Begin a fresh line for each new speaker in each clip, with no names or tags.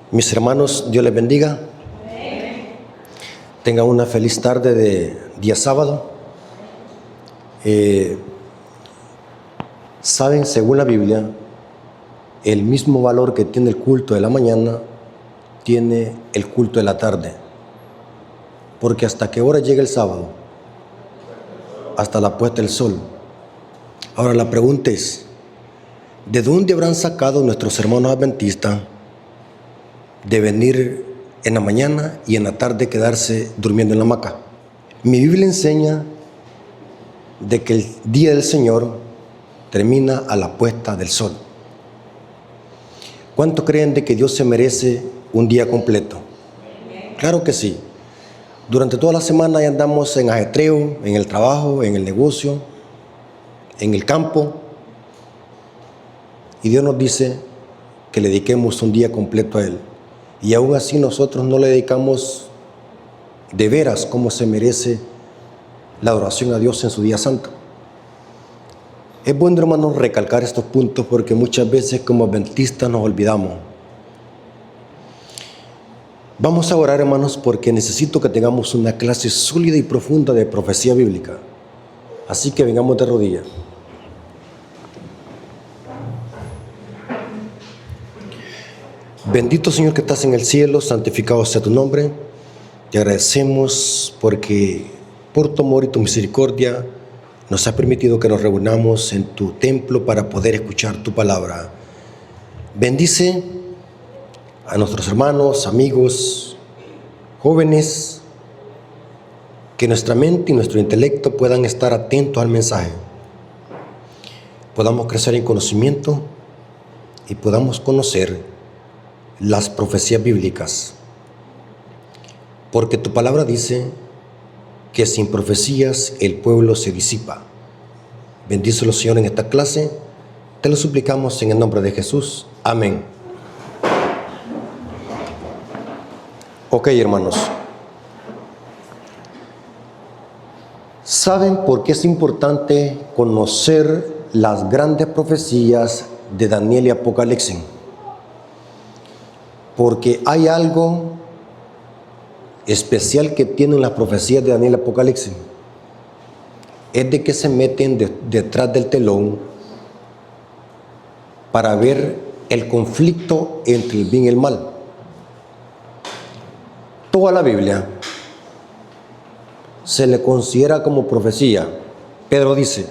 Mis hermanos, Dios les bendiga. Tengan una feliz tarde de día sábado. Saben, según la Biblia, el mismo valor que tiene el culto de la mañana, tiene el culto de la tarde. Porque ¿hasta qué hora llega el sábado? Hasta la puesta del sol. Ahora la pregunta es, ¿de dónde habrán sacado nuestros hermanos adventistas de venir en la mañana y en la tarde quedarse durmiendo en la hamaca? Mi Biblia enseña de que el día del Señor termina a la puesta del sol. ¿Cuánto creen de que Dios se merece un día completo? Claro que sí. Durante toda la semana ya andamos en ajetreo, en el trabajo, en el negocio, en el campo. Y Dios nos dice que le dediquemos un día completo a Él. Y aún así nosotros no le dedicamos de veras como se merece la adoración a Dios en su día santo. Es bueno, hermanos, recalcar estos puntos porque muchas veces como adventistas nos olvidamos. Vamos a orar, hermanos, porque necesito que tengamos una clase sólida y profunda de profecía bíblica. Así que vengamos de rodillas. Bendito Señor que estás en el cielo, santificado sea tu nombre. Te agradecemos porque por tu amor y tu misericordia nos has permitido que nos reunamos en tu templo para poder escuchar tu palabra. Bendice a nuestros hermanos, amigos, jóvenes, que nuestra mente y nuestro intelecto puedan estar atentos al mensaje, podamos crecer en conocimiento y podamos conocer las profecías bíblicas, porque tu palabra dice que sin profecías el pueblo se disipa. Bendícelo, Señor, en esta clase, te lo suplicamos en el nombre de Jesús. Amén. Ok, hermanos. ¿Saben por qué es importante conocer las grandes profecías de Daniel y Apocalipsis? Porque hay algo especial que tienen las profecías de Daniel y Apocalipsis. Es de que se meten detrás del telón para ver el conflicto entre el bien y el mal. Toda la Biblia se le considera como profecía. Pedro dice,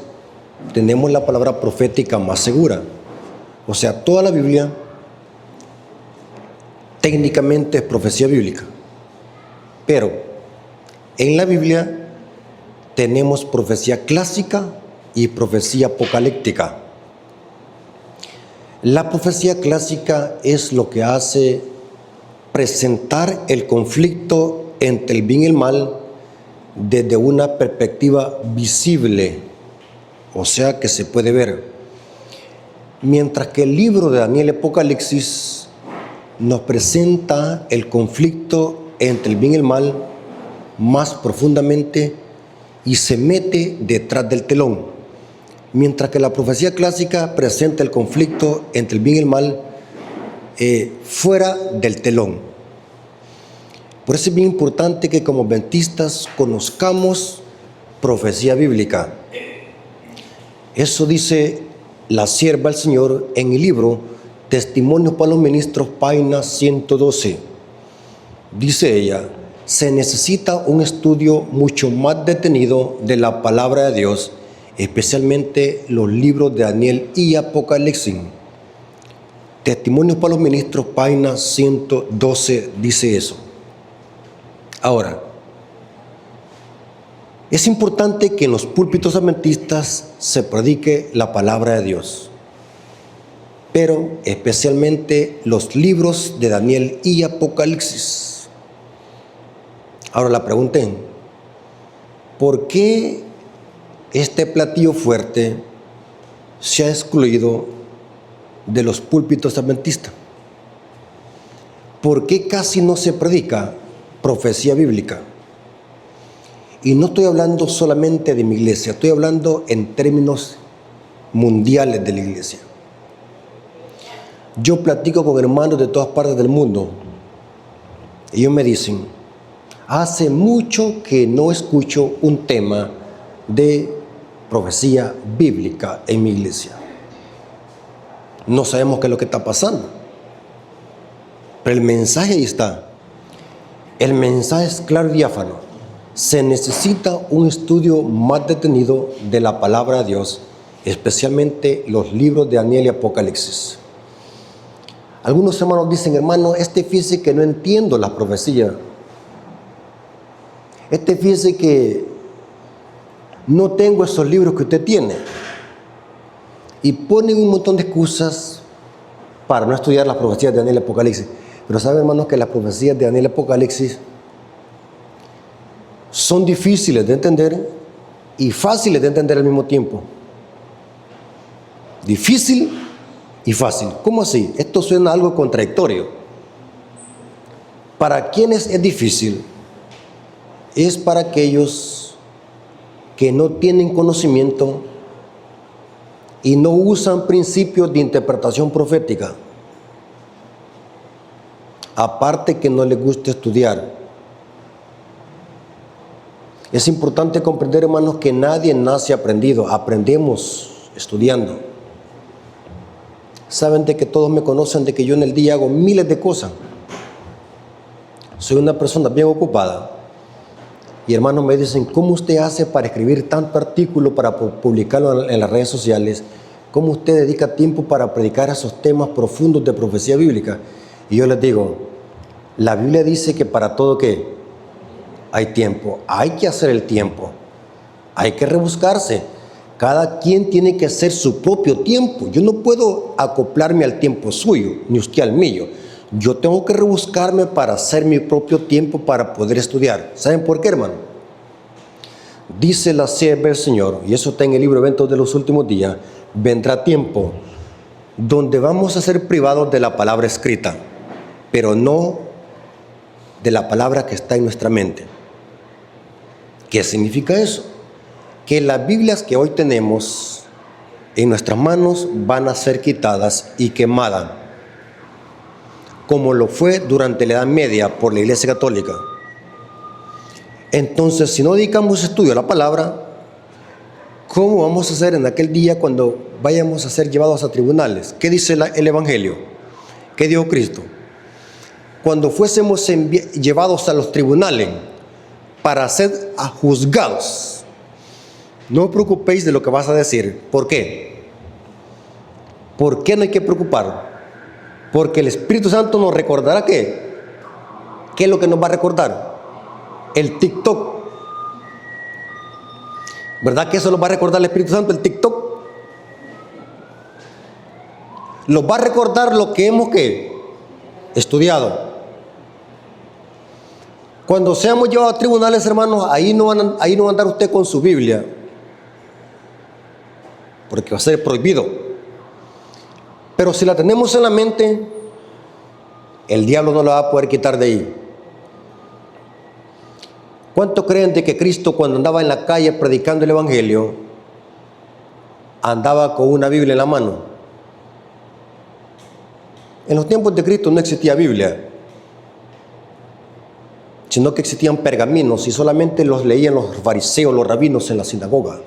tenemos la palabra profética más segura. O sea, toda la Biblia técnicamente es profecía bíblica. Pero en la Biblia tenemos profecía clásica y profecía apocalíptica. La profecía clásica es lo que hace presentar el conflicto entre el bien y el mal desde una perspectiva visible, o sea que se puede ver. Mientras que el libro de Daniel y Apocalipsis nos presenta el conflicto entre el bien y el mal más profundamente y se mete detrás del telón, mientras que la profecía clásica presenta el conflicto entre el bien y el mal fuera del telón. Por eso es bien importante que como adventistas conozcamos profecía bíblica. Eso dice la sierva del Señor en el libro Testimonios para los Ministros, página 112. Dice ella, se necesita un estudio mucho más detenido de la palabra de Dios, especialmente los libros de Daniel y Apocalipsis. Testimonios para los Ministros, página 112, dice eso. Ahora, es importante que en los púlpitos adventistas se predique la palabra de Dios, pero especialmente los libros de Daniel y Apocalipsis. Ahora la pregunta es, ¿por qué este platillo fuerte se ha excluido de los púlpitos adventistas? ¿Por qué casi no se predica profecía bíblica? Y no estoy hablando solamente de mi iglesia, estoy hablando en términos mundiales de la iglesia. Yo platico con hermanos de todas partes del mundo Ellos me dicen, hace mucho que no escucho un tema de profecía bíblica en mi iglesia. No sabemos qué es lo que está pasando. Pero el mensaje ahí está. El mensaje es claro y diáfano. Se necesita un estudio más detenido de la palabra de Dios, especialmente los libros de Daniel y Apocalipsis. Algunos hermanos dicen, hermano, fíjese que no entiendo la profecía. Fíjese que no tengo esos libros que usted tiene. Y ponen un montón de excusas para no estudiar las profecías de Daniel y Apocalipsis. Pero saben, hermanos, que las profecías de Daniel y Apocalipsis son difíciles de entender y fáciles de entender al mismo tiempo. Difícil y fácil. ¿Cómo así? Esto suena algo contradictorio. ¿Para quienes es difícil? Es para aquellos que no tienen conocimiento y no usan principios de interpretación profética. Aparte que no les gusta estudiar. Es importante comprender, hermanos, que nadie nace aprendido. Aprendemos estudiando. Saben de que todos me conocen de que yo en el día hago miles de cosas. Soy una persona bien ocupada. Y hermanos me dicen, ¿cómo usted hace para escribir tanto artículo, para publicarlo en las redes sociales? ¿Cómo usted dedica tiempo para predicar esos temas profundos de profecía bíblica? Y yo les digo, la Biblia dice que para todo ¿qué? Hay tiempo. Hay que hacer el tiempo. Hay que rebuscarse. Cada quien tiene que hacer su propio tiempo. Yo no puedo acoplarme al tiempo suyo, ni usted al mío. Yo tengo que rebuscarme para hacer mi propio tiempo para poder estudiar. ¿Saben por qué, hermano? Dice la sierva del Señor, y eso está en el libro Eventos de los Últimos Días, vendrá tiempo donde vamos a ser privados de la palabra escrita, pero no de la palabra que está en nuestra mente. ¿Qué significa eso? Que las Biblias que hoy tenemos en nuestras manos van a ser quitadas y quemadas, como lo fue durante la Edad Media por la Iglesia Católica. Entonces, si no dedicamos estudio a la palabra, ¿cómo vamos a hacer en aquel día cuando vayamos a ser llevados a tribunales? ¿Qué dice el Evangelio? ¿Qué dijo Cristo? Cuando fuésemos llevados a los tribunales para ser juzgados, no os preocupéis de lo que vas a decir. ¿Por qué? ¿Por qué no hay que preocupar? Porque el Espíritu Santo nos recordará ¿qué? ¿Qué es lo que nos va a recordar? El TikTok. ¿Verdad que eso nos va a recordar el Espíritu Santo, el TikTok? Nos va a recordar lo que hemos ¿qué? Estudiado. Cuando seamos llevados a tribunales, hermanos, ahí no va a andar usted con su Biblia, porque va a ser prohibido. Pero si la tenemos en la mente, el diablo no la va a poder quitar de ahí. ¿Cuánto creen de que Cristo, cuando andaba en la calle predicando el Evangelio, andaba con una Biblia en la mano? En los tiempos de Cristo no existía Biblia, sino que existían pergaminos y solamente los leían los fariseos, los rabinos en la sinagoga.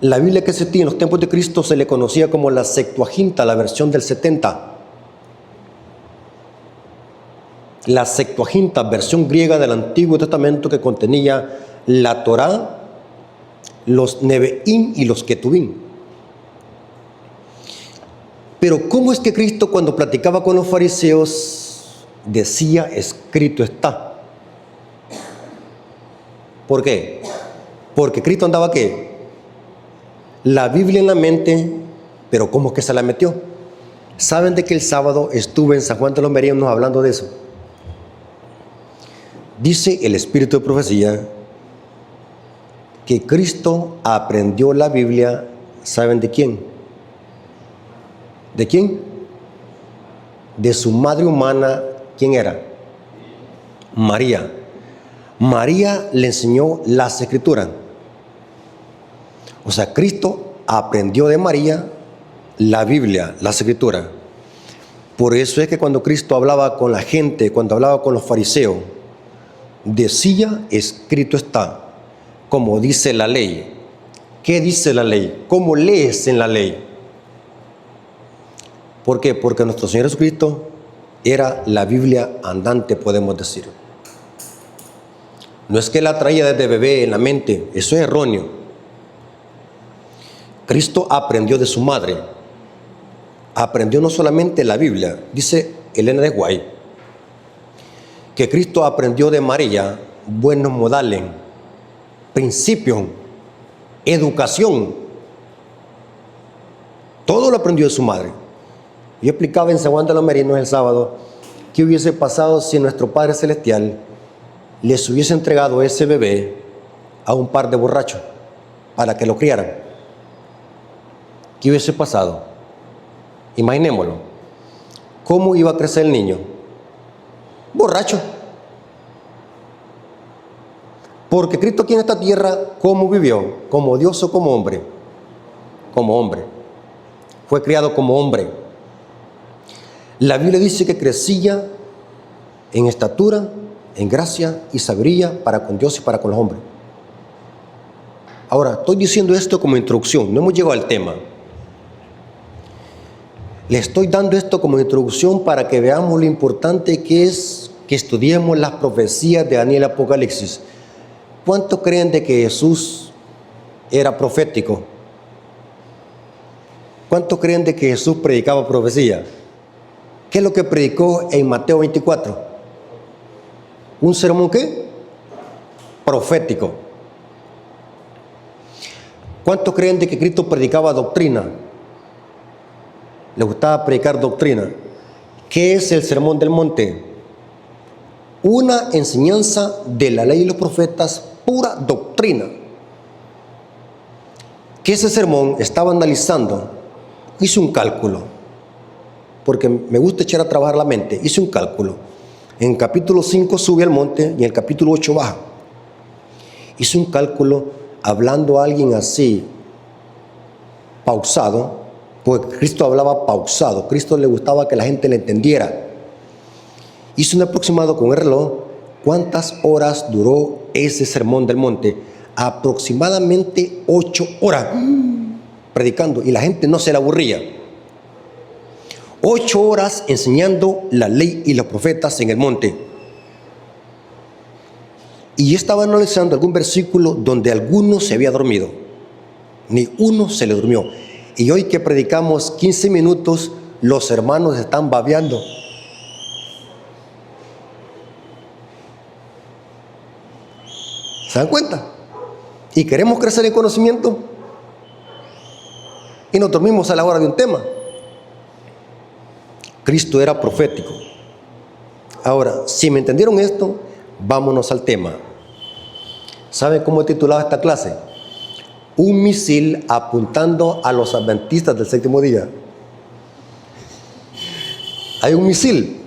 La Biblia que existía en los tiempos de Cristo se le conocía como la Septuaginta, la versión del 70. La Septuaginta, versión griega del Antiguo Testamento, que contenía la Torá, los Nevi'im y los Ketubim. Pero ¿cómo es que Cristo, cuando platicaba con los fariseos, decía escrito está? ¿Por qué? Porque Cristo andaba ¿qué? La Biblia en la mente, pero ¿cómo es que se la metió? ¿Saben de que el sábado estuve en San Juan de los Merinos hablando de eso? Dice el Espíritu de Profecía que Cristo aprendió la Biblia, ¿saben de quién? ¿De quién? De su madre humana. ¿Quién era? María. María le enseñó las Escrituras. O sea, Cristo aprendió de María la Biblia, las Escrituras. Por eso es que cuando Cristo hablaba con la gente, cuando hablaba con los fariseos, decía, escrito está, como dice la ley. ¿Qué dice la ley? ¿Cómo lees en la ley? ¿Por qué? Porque nuestro Señor Jesucristo era la Biblia andante, podemos decir. No es que la traía desde bebé en la mente, eso es erróneo. Cristo aprendió de su madre. Aprendió no solamente la Biblia, dice Elena de White, que Cristo aprendió de María buenos modales, principios, educación. Todo lo aprendió de su madre. Yo explicaba en San Juan de los Merinos el sábado qué hubiese pasado si nuestro Padre Celestial les hubiese entregado ese bebé a un par de borrachos para que lo criaran. ¿Qué hubiese pasado? Imaginémoslo. ¿Cómo iba a crecer el niño? Borracho. Porque Cristo aquí en esta tierra, ¿cómo vivió? ¿Como Dios o como hombre? Como hombre. Fue criado como hombre. La Biblia dice que crecía en estatura, en gracia y sabiduría para con Dios y para con los hombres. Ahora, estoy diciendo esto como introducción, no hemos llegado al tema. Le estoy dando esto como introducción para que veamos lo importante que es que estudiemos las profecías de Daniel y Apocalipsis. ¿Cuántos creen de que Jesús era profético? ¿Cuántos creen de que Jesús predicaba profecía? ¿Qué es lo que predicó en Mateo 24? ¿Un sermón qué? Profético. ¿Cuántos creen de que Cristo predicaba doctrina? Le gustaba predicar doctrina. ¿Qué es el sermón del monte? Una enseñanza de la ley y los profetas, pura doctrina. Que ese sermón estaba analizando, hice un cálculo, porque me gusta echar a trabajar la mente, hice un cálculo. En capítulo 5 sube al monte y en el capítulo 8 baja. Hice un cálculo hablando a alguien así, pausado, porque Cristo hablaba pausado. Cristo le gustaba que la gente le entendiera. Hice un aproximado con el reloj. ¿Cuántas horas duró ese sermón del monte? Aproximadamente 8 horas predicando y la gente no se le aburría. 8 horas enseñando la ley y los profetas en el monte. Y yo estaba analizando algún versículo donde alguno se había dormido. Ni uno se le durmió. Y hoy que predicamos 15 minutos, los hermanos están babeando. ¿Se dan cuenta? Y queremos crecer en conocimiento y nos dormimos a la hora de un tema. Cristo era profético. Ahora, si me entendieron esto, vámonos al tema. ¿Saben cómo he titulado esta clase? Un misil apuntando a los adventistas del séptimo día. Hay un misil.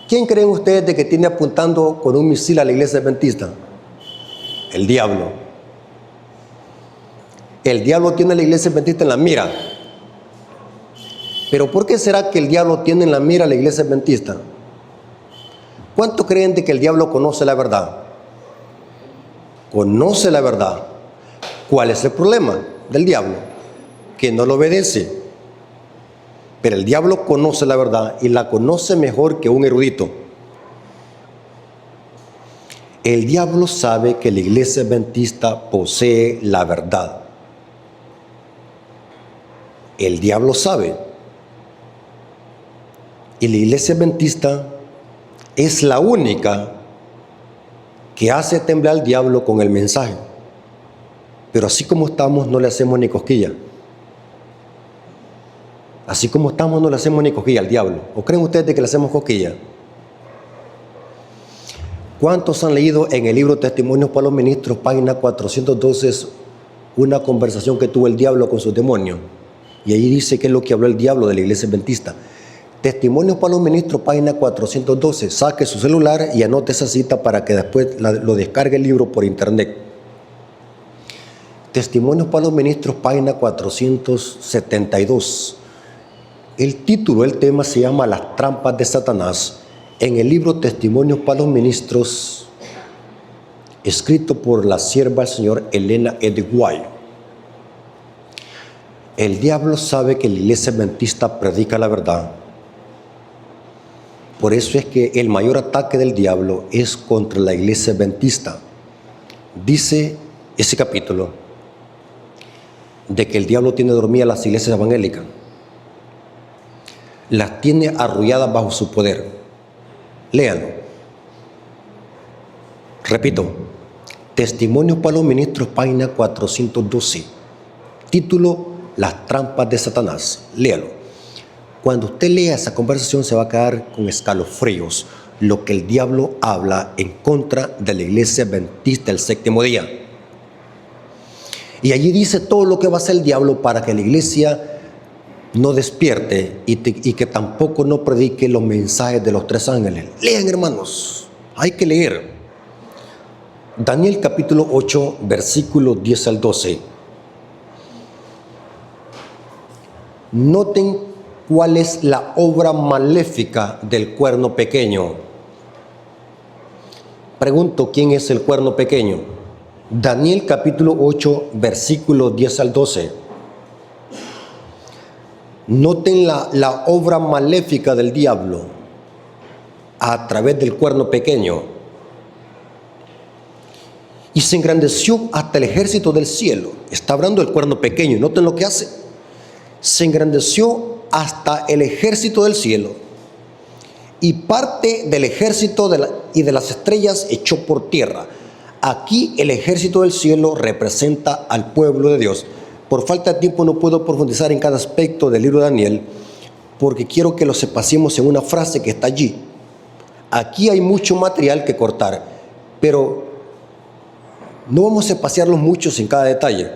¿Quién creen ustedes de que tiene apuntando con un misil a la iglesia adventista? El diablo. El diablo tiene a la iglesia adventista en la mira. Pero ¿por qué será que el diablo tiene en la mira a la iglesia adventista? ¿Cuántos creen de que el diablo conoce la verdad? Conoce la verdad. ¿Cuál es el problema del diablo? Que no lo obedece. Pero el diablo conoce la verdad y la conoce mejor que un erudito. El diablo sabe que la iglesia adventista posee la verdad. El diablo sabe. Y la iglesia adventista es la única que hace temblar al diablo con el mensaje. Pero así como estamos, no le hacemos ni cosquilla. Así como estamos, no le hacemos ni cosquilla al diablo. ¿O creen ustedes que le hacemos cosquilla? ¿Cuántos han leído en el libro Testimonios para los Ministros, página 412, una conversación que tuvo el diablo con sus demonios? Y ahí dice qué es lo que habló el diablo de la iglesia adventista. Testimonios para los Ministros, página 412. Saque su celular y anote esa cita para que después lo descargue el libro por internet. Testimonios para los Ministros, página 472. El título del tema se llama Las trampas de Satanás, en el libro Testimonios para los Ministros, escrito por la sierva del Señor Elena Eddy White. El diablo sabe que la iglesia adventista predica la verdad. Por eso es que el mayor ataque del diablo es contra la iglesia adventista. Dice ese capítulo de que el diablo tiene dormidas las iglesias evangélicas. Las tiene arrulladas bajo su poder. Léanlo. Repito, Testimonios para los Ministros, página 412. Título, Las trampas de Satanás. Léalo. Cuando usted lea esa conversación se va a quedar con escalofríos lo que el diablo habla en contra de la iglesia adventista del séptimo día. Y allí dice todo lo que va a hacer el diablo para que la iglesia no despierte y que tampoco no predique los mensajes de los tres ángeles. Lean, hermanos, hay que leer. Daniel capítulo 8, versículos 10 al 12. Noten cuál es la obra maléfica del cuerno pequeño. Pregunto, ¿quién es el cuerno pequeño? Daniel capítulo 8, versículos 10 al 12. Noten la obra maléfica del diablo a través del cuerno pequeño. Y se engrandeció hasta el ejército del cielo. Está hablando del cuerno pequeño. Noten lo que hace. Se engrandeció hasta el ejército del cielo. Y parte del ejército y de las estrellas echó por tierra. Aquí el ejército del cielo representa al pueblo de Dios. Por falta de tiempo no puedo profundizar en cada aspecto del libro de Daniel, porque quiero que lo sepasemos en una frase que está allí. Aquí hay mucho material que cortar, pero no vamos a espaciarlos muchos en cada detalle.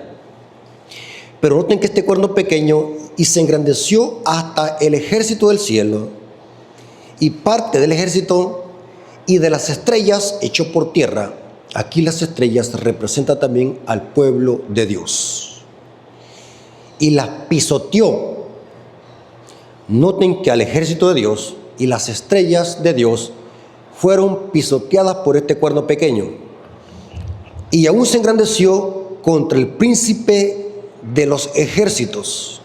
Pero noten que este cuerno pequeño y se engrandeció hasta el ejército del cielo, y parte del ejército y de las estrellas echó por tierra. Aquí las estrellas representan también al pueblo de Dios. Y las pisoteó. Noten que al ejército de Dios y las estrellas de Dios fueron pisoteadas por este cuerno pequeño. Y aún se engrandeció contra el príncipe de los ejércitos.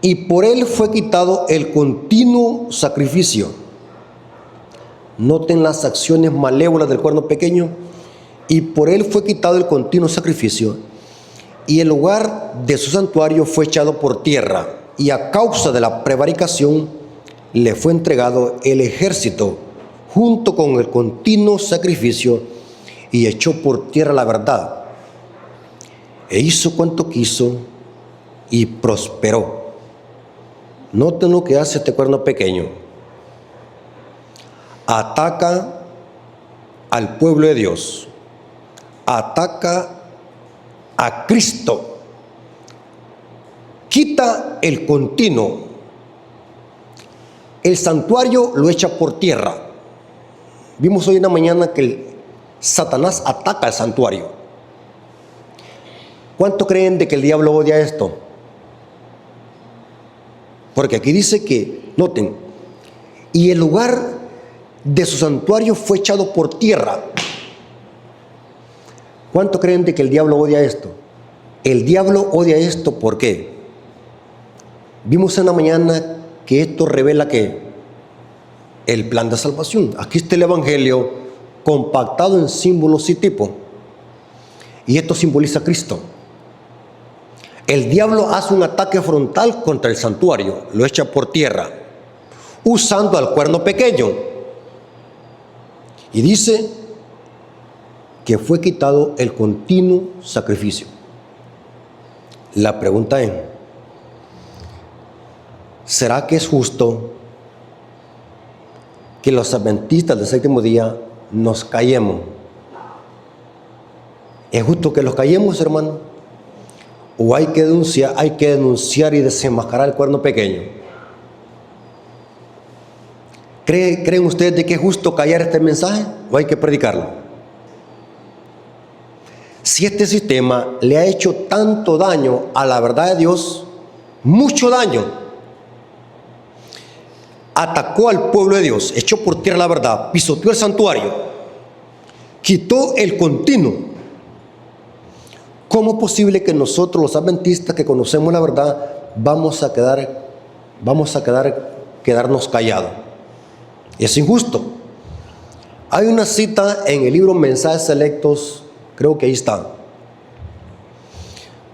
Y por él fue quitado el continuo sacrificio. Noten las acciones malévolas del cuerno pequeño. Y por él fue quitado el continuo sacrificio. Y el lugar de su santuario fue echado por tierra, y a causa de la prevaricación le fue entregado el ejército junto con el continuo sacrificio, y echó por tierra la verdad, e hizo cuanto quiso y prosperó. Noten lo que hace este cuerno pequeño. Ataca al pueblo de Dios, ataca a Cristo, quita el continuo, el santuario lo echa por tierra. Vimos hoy en la mañana que Satanás ataca al santuario. ¿Cuánto creen de que el diablo odia esto? Porque aquí dice que, noten, y el lugar de su santuario fue echado por tierra. ¿Cuánto creen de que el diablo odia esto? El diablo odia esto, ¿por qué? Vimos en la mañana que esto revela que el plan de salvación. Aquí está el evangelio compactado en símbolos y tipos. Y esto simboliza a Cristo. El diablo hace un ataque frontal contra el santuario, lo echa por tierra, usando al cuerno pequeño. Y dice que fue quitado el continuo sacrificio. La pregunta es, ¿será que es justo que los adventistas del séptimo día nos callemos? ¿Es justo que los callemos, hermano? ¿O hay que denunciar y desenmascarar el cuerno pequeño? ¿Creen ustedes de que es justo callar este mensaje o hay que predicarlo? Si este sistema le ha hecho tanto daño a la verdad de Dios, mucho daño, atacó al pueblo de Dios, echó por tierra la verdad, pisoteó el santuario, quitó el continuo. ¿Cómo es posible que nosotros, los adventistas que conocemos la verdad, vamos a quedarnos callados? Es injusto. Hay una cita en el libro Mensajes Selectos, creo que ahí está.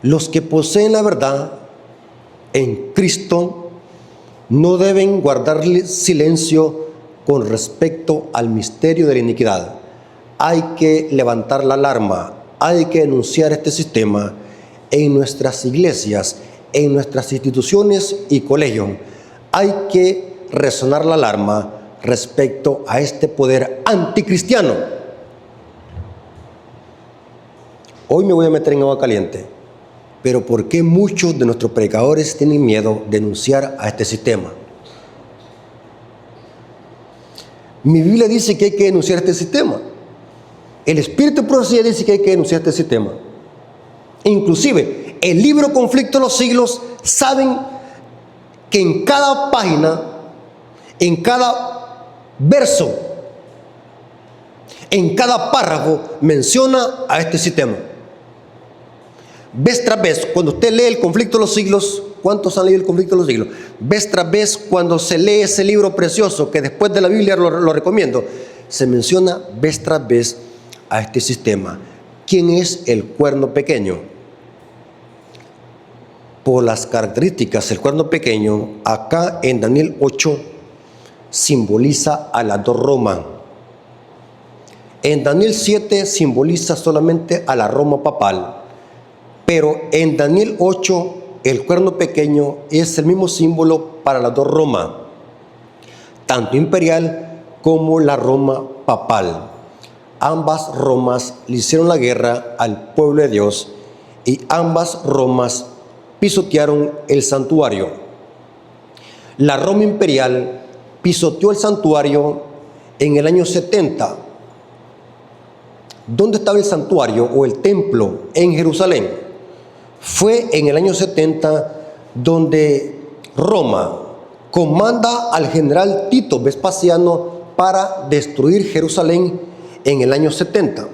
Los que poseen la verdad en Cristo no deben guardar silencio con respecto al misterio de la iniquidad. Hay que levantar la alarma, hay que denunciar este sistema en nuestras iglesias, en nuestras instituciones y colegios. Hay que resonar la alarma respecto a este poder anticristiano. Hoy me voy a meter en agua caliente, pero ¿por qué muchos de nuestros predicadores tienen miedo de denunciar a este sistema? Mi Biblia dice que hay que denunciar este sistema. El Espíritu de Profecía dice que hay que denunciar este sistema. Inclusive, el libro Conflicto de los Siglos, saben que en cada página, en cada verso, en cada párrafo, menciona a este sistema. Vez tras vez, cuando usted lee el Conflicto de los Siglos, ¿cuántos han leído el Conflicto de los Siglos? Vez tras vez, cuando se lee ese libro precioso, que después de la Biblia lo recomiendo, se menciona vez tras vez a este sistema. ¿Quién es el cuerno pequeño? Por las características, el cuerno pequeño, acá en Daniel 8, simboliza a las dos Romas. En Daniel 7 simboliza solamente a la Roma papal. Pero en Daniel 8, el cuerno pequeño es el mismo símbolo para las dos Romas, tanto imperial como la Roma papal. Ambas Romas le hicieron la guerra al pueblo de Dios y ambas Romas pisotearon el santuario. La Roma imperial pisoteó el santuario en el año 70. ¿Dónde estaba el santuario o el templo? En Jerusalén. Fue en el año 70 donde Roma comanda al general Tito Vespasiano para destruir Jerusalén en el año 70.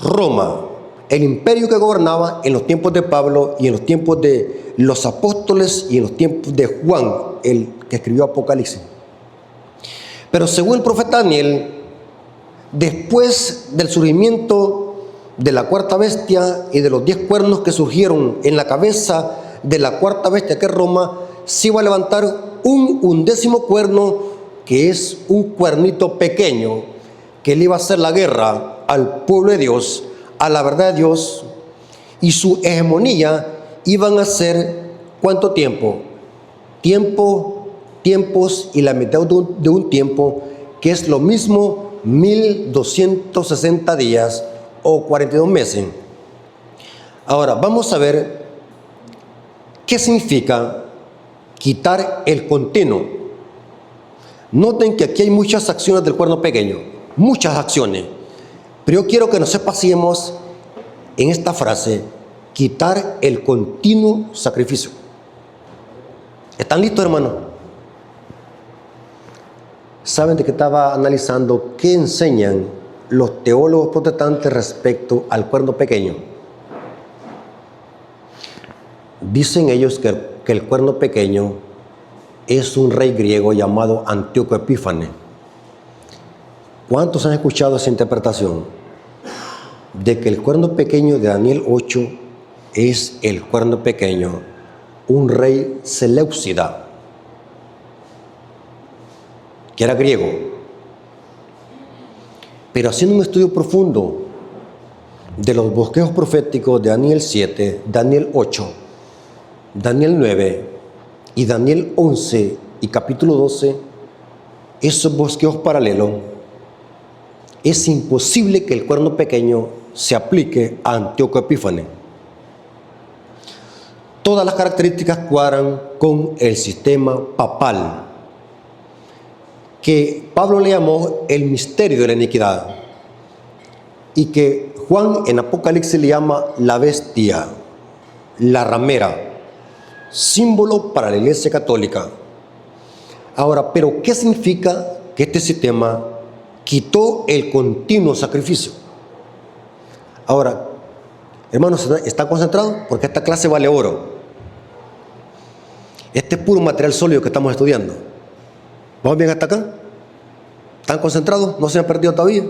Roma, el imperio que gobernaba en los tiempos de Pablo y en los tiempos de los apóstoles y en los tiempos de Juan, el que escribió Apocalipsis. Pero según el profeta Daniel, después del surgimiento de la cuarta bestia y de los 10 cuernos que surgieron en la cabeza de la cuarta bestia, que es Roma, se iba a levantar un 11º cuerno, que es un cuernito pequeño, que le iba a hacer la guerra al pueblo de Dios, a la verdad de Dios, y su hegemonía iban a ser, ¿cuánto tiempo? Tiempos y la mitad de un tiempo, que es lo mismo 1260 días o 42 meses. Ahora, vamos a ver qué significa quitar el continuo. Noten que aquí hay muchas acciones del cuerno pequeño, muchas acciones, pero yo quiero que nos espaciemos en esta frase: quitar el continuo sacrificio. ¿Están listos, hermanos? ¿Saben de qué estaba analizando? ¿Qué enseñan los teólogos protestantes respecto al cuerno pequeño? Dicen ellos que el cuerno pequeño es un rey griego llamado Antíoco Epífanes. ¿Cuántos han escuchado esa interpretación? De que el cuerno pequeño de Daniel 8 es el cuerno pequeño, un rey Seleucida, que era griego. Pero haciendo un estudio profundo de los bosquejos proféticos de Daniel 7, Daniel 8, Daniel 9 y Daniel 11 y capítulo 12, esos bosquejos paralelos, es imposible que el cuerno pequeño se aplique a Antíoco Epífanes. Todas las características cuadran con el sistema papal, que Pablo le llamó el misterio de la iniquidad, y que Juan en Apocalipsis le llama la bestia, la ramera, símbolo para la Iglesia Católica. Ahora, ¿pero qué significa que este sistema quitó el continuo sacrificio? Ahora, hermanos, ¿están concentrados? Porque esta clase vale oro. Este es puro material sólido que estamos estudiando. ¿Vamos bien hasta acá? ¿Están concentrados? ¿No se han perdido todavía?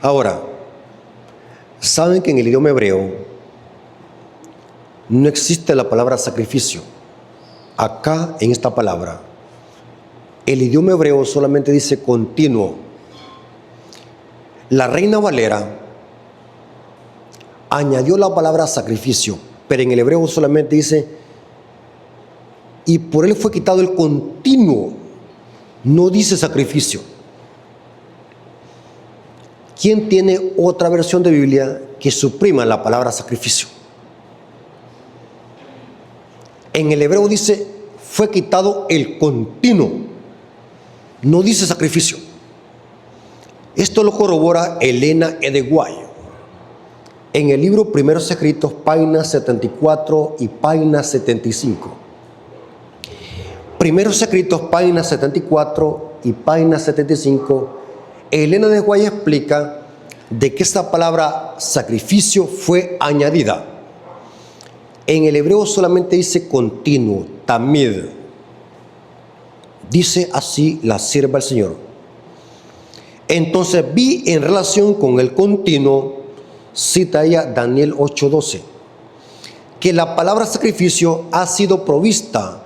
Ahora, ¿saben que en el idioma hebreo no existe la palabra sacrificio? Acá, en esta palabra, el idioma hebreo solamente dice continuo. La Reina Valera añadió la palabra sacrificio, pero en el hebreo solamente dice, y por él fue quitado el continuo, no dice sacrificio. ¿Quién tiene otra versión de Biblia que suprima la palabra sacrificio? En el hebreo dice, fue quitado el continuo, no dice sacrificio. Esto lo corrobora Elena Edeguay en el libro Primeros Escritos, páginas 74 y página 75. Primeros Escritos, páginas 74 y página 75, Elena Edeguay explica de que esta palabra sacrificio fue añadida. En el hebreo solamente dice continuo, tamid. Dice así la sierva del Señor. Entonces vi en relación con el continuo, cita ella Daniel 8:12, que la palabra sacrificio ha sido provista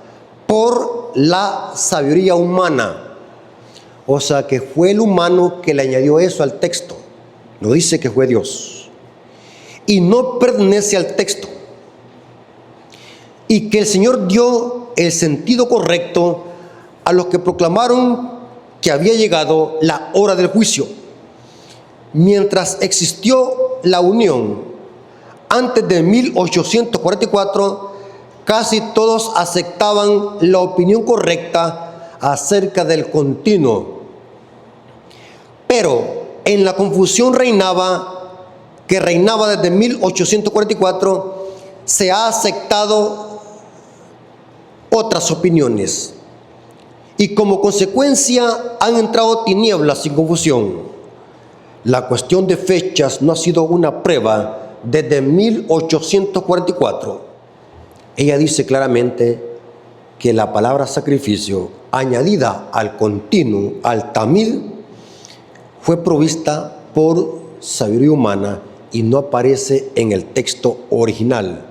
por la sabiduría humana. O sea que fue el humano que le añadió eso al texto. No dice que fue Dios. Y no pertenece al texto. Y que el Señor dio el sentido correcto a los que proclamaron que había llegado la hora del juicio. Mientras existió la unión, antes de 1844, casi todos aceptaban la opinión correcta acerca del continuo. Pero en la confusión que reinaba desde 1844, se ha aceptado otras opiniones. Y como consecuencia han entrado tinieblas y confusión. La cuestión de fechas no ha sido una prueba desde 1844. Ella dice claramente que la palabra sacrificio, añadida al continuo, al tamid, fue provista por sabiduría humana y no aparece en el texto original.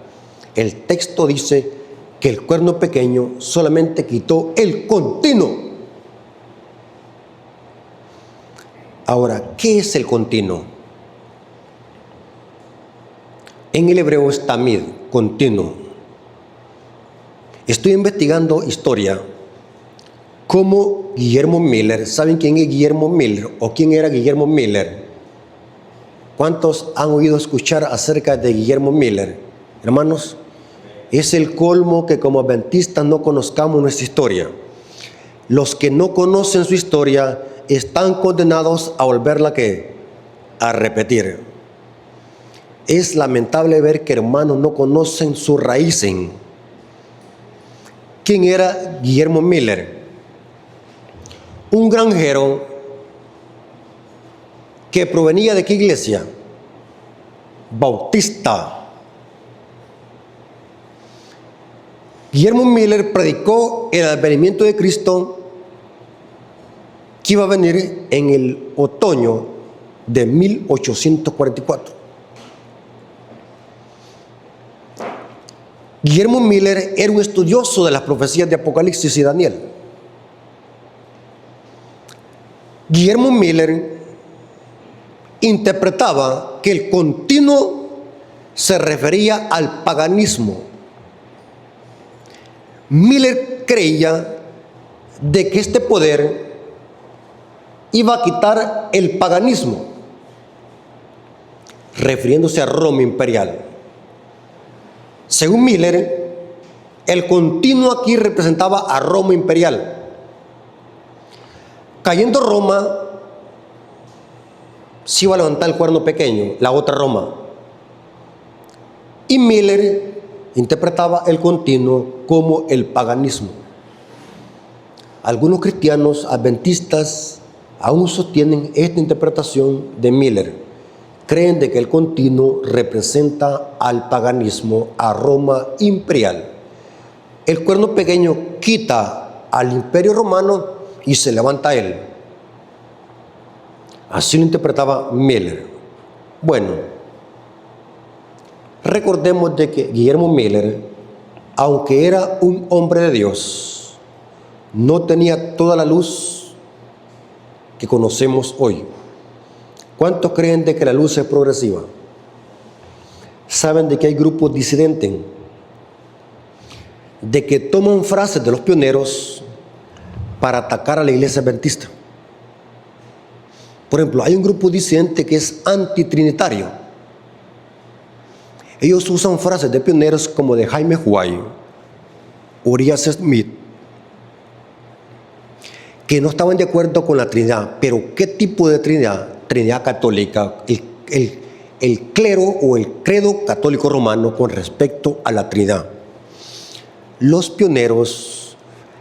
El texto dice que el cuerno pequeño solamente quitó el continuo. Ahora, ¿qué es el continuo? En el hebreo es tamid, continuo. Estoy investigando historia, como Guillermo Miller. ¿Saben quién es Guillermo Miller o quién era Guillermo Miller? ¿Cuántos han oído escuchar acerca de Guillermo Miller? Hermanos, es el colmo que como adventistas no conozcamos nuestra historia. Los que no conocen su historia están condenados a volverla a repetir. Es lamentable ver que hermanos no conocen su raíz. ¿Quién era Guillermo Miller? Un granjero que provenía de qué iglesia? Bautista. Guillermo Miller predicó el advenimiento de Cristo que iba a venir en el otoño de 1844. Guillermo Miller era un estudioso de las profecías de Apocalipsis y Daniel. Guillermo Miller interpretaba que el continuo se refería al paganismo. Miller creía de que este poder iba a quitar el paganismo, refiriéndose a Roma imperial. Según Miller, el continuo aquí representaba a Roma imperial. Cayendo Roma, se iba a levantar el cuerno pequeño, la otra Roma. Y Miller interpretaba el continuo como el paganismo. Algunos cristianos adventistas aún sostienen esta interpretación de Miller. Creen de que el continuo representa al paganismo, a Roma imperial. El cuerno pequeño quita al imperio romano y se levanta él. Así lo interpretaba Miller. Bueno, recordemos de que Guillermo Miller, aunque era un hombre de Dios, no tenía toda la luz que conocemos hoy. ¿Cuántos creen de que la luz es progresiva? Saben de que hay grupos disidentes, de que toman frases de los pioneros para atacar a la iglesia adventista. Por ejemplo, hay un grupo disidente que es antitrinitario. Ellos usan frases de pioneros como de Jaime White, Uriah Smith, que no estaban de acuerdo con la Trinidad. Pero ¿qué tipo de Trinidad? Trinidad católica, el clero o el credo católico romano con respecto a la Trinidad. Los pioneros,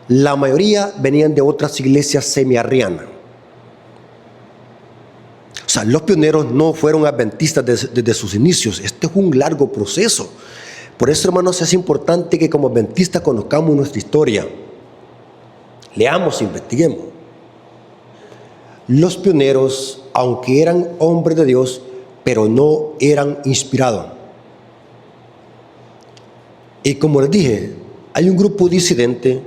la mayoría venían de otras iglesias semiarrianas. O sea, los pioneros no fueron adventistas desde sus inicios. Este es un largo proceso. Por eso, hermanos, es importante que como adventistas conozcamos nuestra historia. Leamos, investiguemos. Los pioneros, aunque eran hombres de Dios, pero no eran inspirados. Y como les dije, hay un grupo disidente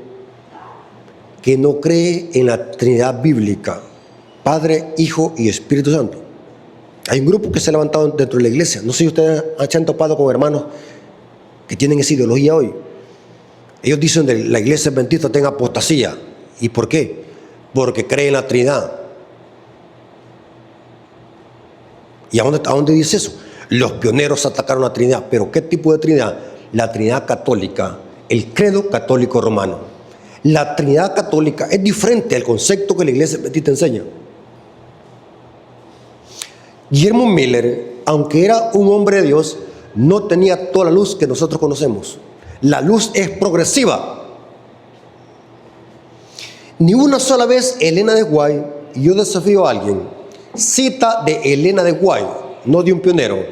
que no cree en la Trinidad bíblica, Padre, Hijo y Espíritu Santo. Hay un grupo que se ha levantado dentro de la iglesia. No sé si ustedes se han topado con hermanos que tienen esa ideología hoy. Ellos dicen que la iglesia adventista tiene apostasía. ¿Y por qué? Porque cree en la Trinidad. ¿Y a dónde dice eso? Los pioneros atacaron la Trinidad. ¿Pero qué tipo de Trinidad? La Trinidad católica, el credo católico romano. La Trinidad católica es diferente al concepto que la iglesia adventista enseña. Guillermo Miller, aunque era un hombre de Dios, no tenía toda la luz que nosotros conocemos. La luz es progresiva. Ni una sola vez Elena de White, y yo desafío a alguien, cita de Elena de White, no de un pionero,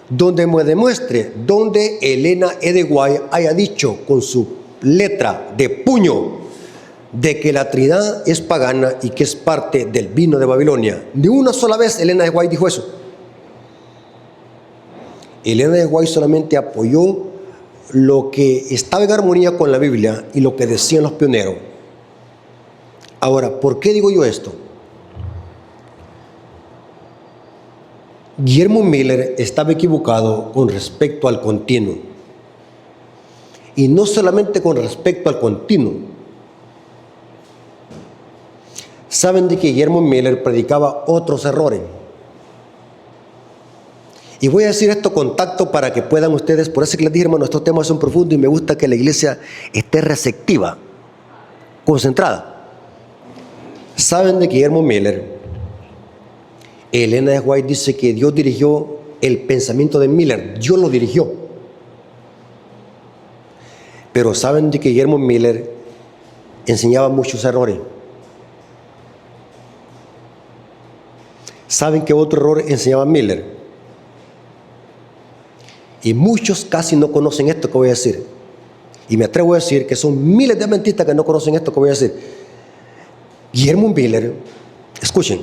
donde me demuestre donde Elena de White haya dicho con su letra de puño de que la Trinidad es pagana y que es parte del vino de Babilonia. Ni una sola vez Elena de White dijo eso. Elena de White solamente apoyó lo que estaba en armonía con la Biblia y lo que decían los pioneros. Ahora, ¿por qué digo yo esto? Guillermo Miller estaba equivocado con respecto al continuo. Y no solamente con respecto al continuo. Saben de que Guillermo Miller predicaba otros errores. Y voy a decir esto con tacto para que puedan ustedes, por eso que les dije, hermano, estos temas son profundos y me gusta que la iglesia esté receptiva, concentrada. Saben de Guillermo Miller, Elena de White dice que Dios dirigió el pensamiento de Miller, Dios lo dirigió. Pero saben de que Guillermo Miller enseñaba muchos errores. ¿Saben qué otro error enseñaba Miller? Y muchos casi no conocen esto que voy a decir. Y me atrevo a decir que son miles de adventistas que no conocen esto que voy a decir. Guillermo Miller, escuchen,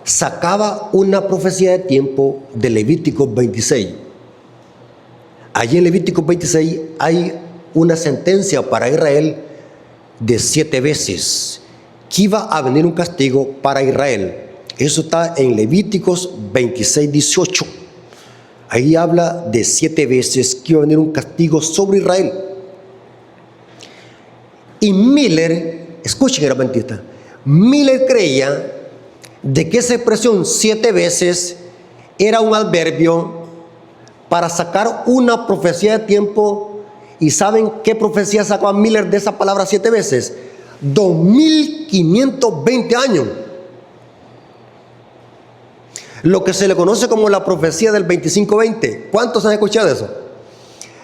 sacaba una profecía de tiempo de Levítico 26. Allí en Levítico 26 hay una sentencia para Israel de 7 veces, que iba a venir un castigo para Israel. Eso está en Levíticos 26, 18. Ahí habla de 7 veces que iba a venir un castigo sobre Israel. Y Miller, escuchen, adventista, Miller creía de que esa expresión 7 veces era un adverbio para sacar una profecía de tiempo. ¿Y saben qué profecía sacó Miller de esa palabra 7 veces? 2520 años. Lo que se le conoce como la profecía del 25-20. ¿Cuántos han escuchado eso?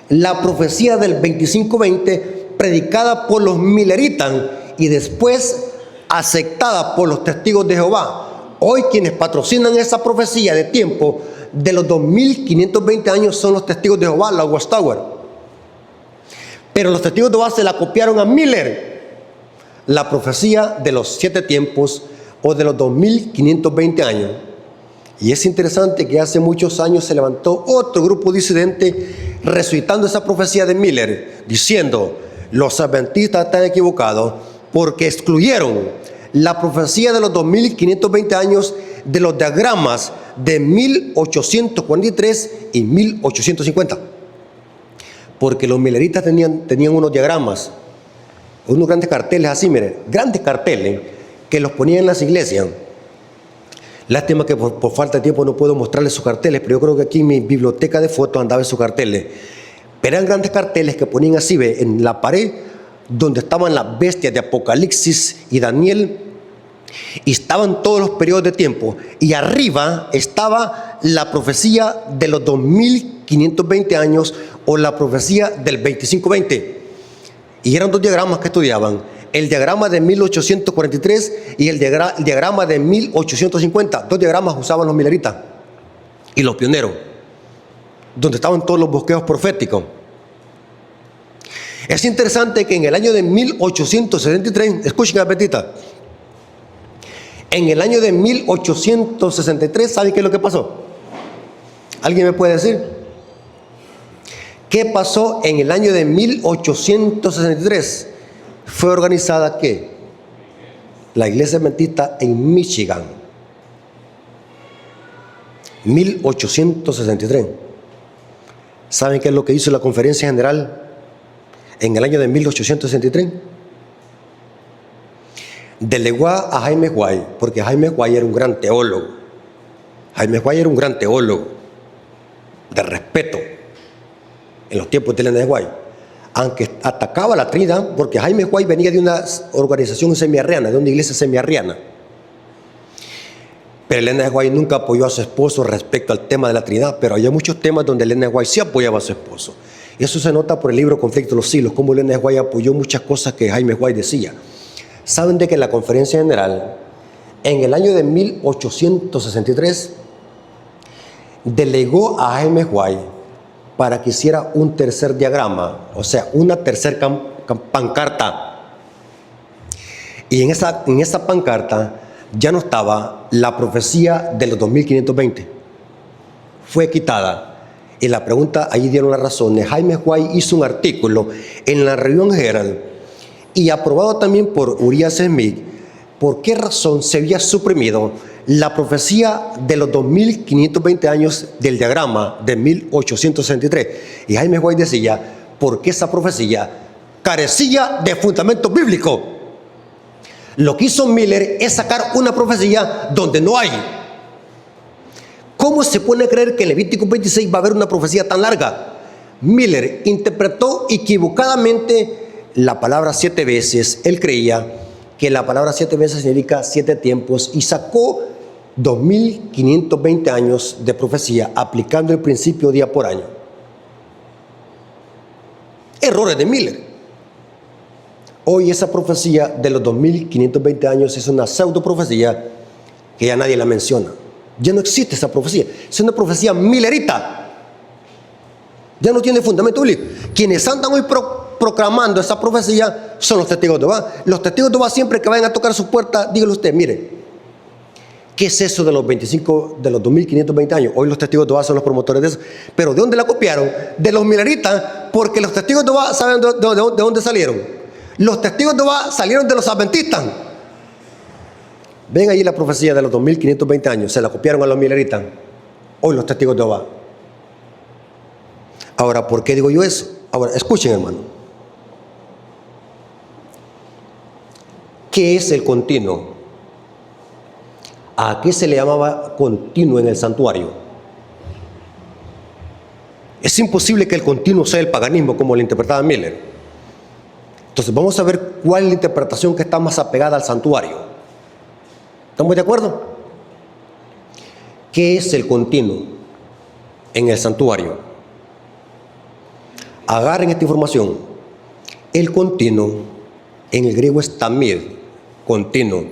La profecía del 25-20 predicada por los mileritas y después aceptada por los testigos de Jehová. Hoy quienes patrocinan esa profecía de tiempo de los 2520 años son los testigos de Jehová, la Watchtower. Pero los testigos de Jehová se la copiaron a Miller, la profecía de los 7 tiempos o de los 2520 años. Y es interesante que hace muchos años se levantó otro grupo disidente resucitando esa profecía de Miller, diciendo: los adventistas están equivocados porque excluyeron la profecía de los 2520 años de los diagramas de 1843 y 1850. Porque los milleritas tenían unos diagramas, unos grandes carteles así, miren, grandes carteles que los ponían en las iglesias. Lástima que por falta de tiempo no puedo mostrarles sus carteles, pero yo creo que aquí en mi biblioteca de fotos andaba esos carteles. Pero eran grandes carteles que ponían así, ve, en la pared donde estaban las bestias de Apocalipsis y Daniel, y estaban todos los periodos de tiempo, y arriba estaba la profecía de los 2520 años o la profecía del 2520. Y eran 2 diagramas que estudiaban: el diagrama de 1843 y el diagrama de 1850. 2 diagramas usaban los mileritas y los pioneros, donde estaban todos los bosquejos proféticos. Es interesante que en el año de 1863, escuchen Betita, en el año de 1863, ¿saben qué es lo que pasó? ¿Alguien me puede decir? ¿Qué pasó en el año de 1863? Fue organizada, ¿qué? La iglesia adventista en Michigan. 1863. ¿Saben qué es lo que hizo la conferencia general en el año de 1863? Delegó a Jaime White, porque Jaime White era un gran teólogo. Jaime White era un gran teólogo de respeto en los tiempos de Elena de White, aunque atacaba la Trinidad, porque Jaime White venía de una organización semiarriana, de una iglesia semiarriana. Pero Elena de White nunca apoyó a su esposo respecto al tema de la Trinidad, pero había muchos temas donde Elena de White sí apoyaba a su esposo. Y eso se nota por el libro Conflicto de los Siglos, cómo Elena de White apoyó muchas cosas que Jaime White decía. Saben de que la conferencia general, en el año de 1863, delegó a Jaime White para que hiciera un tercer diagrama, o sea, una tercera pancarta. Y en esa pancarta ya no estaba la profecía de los 2520. Fue quitada. Y la pregunta, ahí dieron las razones. Jaime White hizo un artículo en la Review Herald y aprobado también por Uriah Smith, por qué razón se había suprimido la profecía de los 2520 años del diagrama de 1863. Y Jaime White decía, porque esa profecía carecía de fundamento bíblico. Lo que hizo Miller es sacar una profecía donde no hay. ¿Cómo se puede creer que en Levítico 26 va a haber una profecía tan larga? Miller interpretó equivocadamente la palabra 7 veces. Él creía que la palabra 7 veces significa 7 tiempos y sacó 2520 años de profecía aplicando el principio día por año. Errores de Miller. Hoy esa profecía de los 2520 años es una pseudo profecía que ya nadie la menciona. Ya no existe esa profecía. Es una profecía millerita. Ya no tiene fundamento bíblico. Quienes andan hoy proclamando esa profecía son los testigos de Jehová. Los testigos de Jehová, siempre que vayan a tocar su puerta, dígale usted, mire, ¿qué es eso de los 2520 años? Hoy los testigos de Jehová son los promotores de eso. Pero ¿de dónde la copiaron? De los milleritas, porque los testigos de Jehová saben de dónde salieron. Los testigos de Jehová salieron de los adventistas. Ven ahí la profecía de los 2520 años, se la copiaron a los milleritas. Hoy los testigos de Jehová. Ahora, ¿por qué digo yo eso? Ahora, escuchen, hermano. ¿Qué es el continuo? ¿A qué se le llamaba continuo en el santuario? Es imposible que el continuo sea el paganismo como lo interpretaba Miller. Entonces vamos a ver cuál es la interpretación que está más apegada al santuario. ¿Estamos de acuerdo? ¿Qué es el continuo en el santuario? Agarren esta información. El continuo, en el griego es tamid, continuo.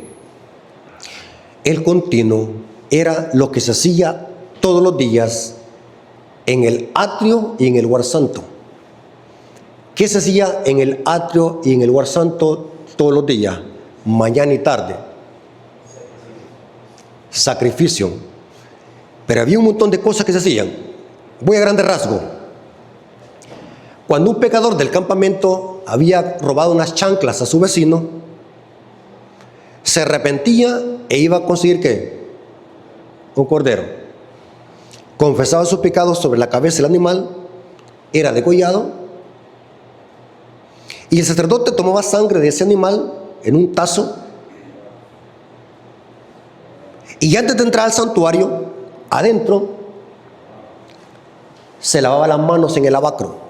El continuo era lo que se hacía todos los días en el atrio y en el lugar santo. ¿Qué se hacía en el atrio y en el lugar santo todos los días? Mañana y tarde. Sacrificio. Pero había un montón de cosas que se hacían. Voy a grandes rasgos. Cuando un pecador del campamento había robado unas chanclas a su vecino, se arrepentía e iba a conseguir ¿qué? Un cordero. Confesaba sus pecados sobre la cabeza del animal, era degollado, y el sacerdote tomaba sangre de ese animal en un tazo, y antes de entrar al santuario, adentro, se lavaba las manos en el lavacro.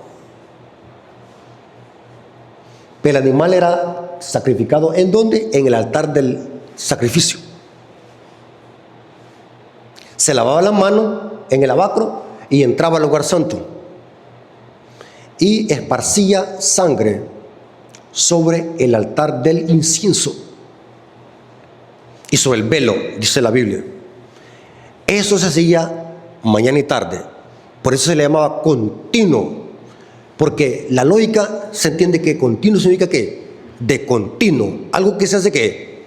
El animal era sacrificado, ¿en dónde? En el altar del sacrificio. Se lavaba las manos en el lavacro y entraba al lugar santo. Y esparcía sangre sobre el altar del incienso y sobre el velo, dice la Biblia. Eso se hacía mañana y tarde. Por eso se le llamaba continuo. Porque la lógica se entiende que continuo significa ¿qué? De continuo. Algo que se hace ¿qué?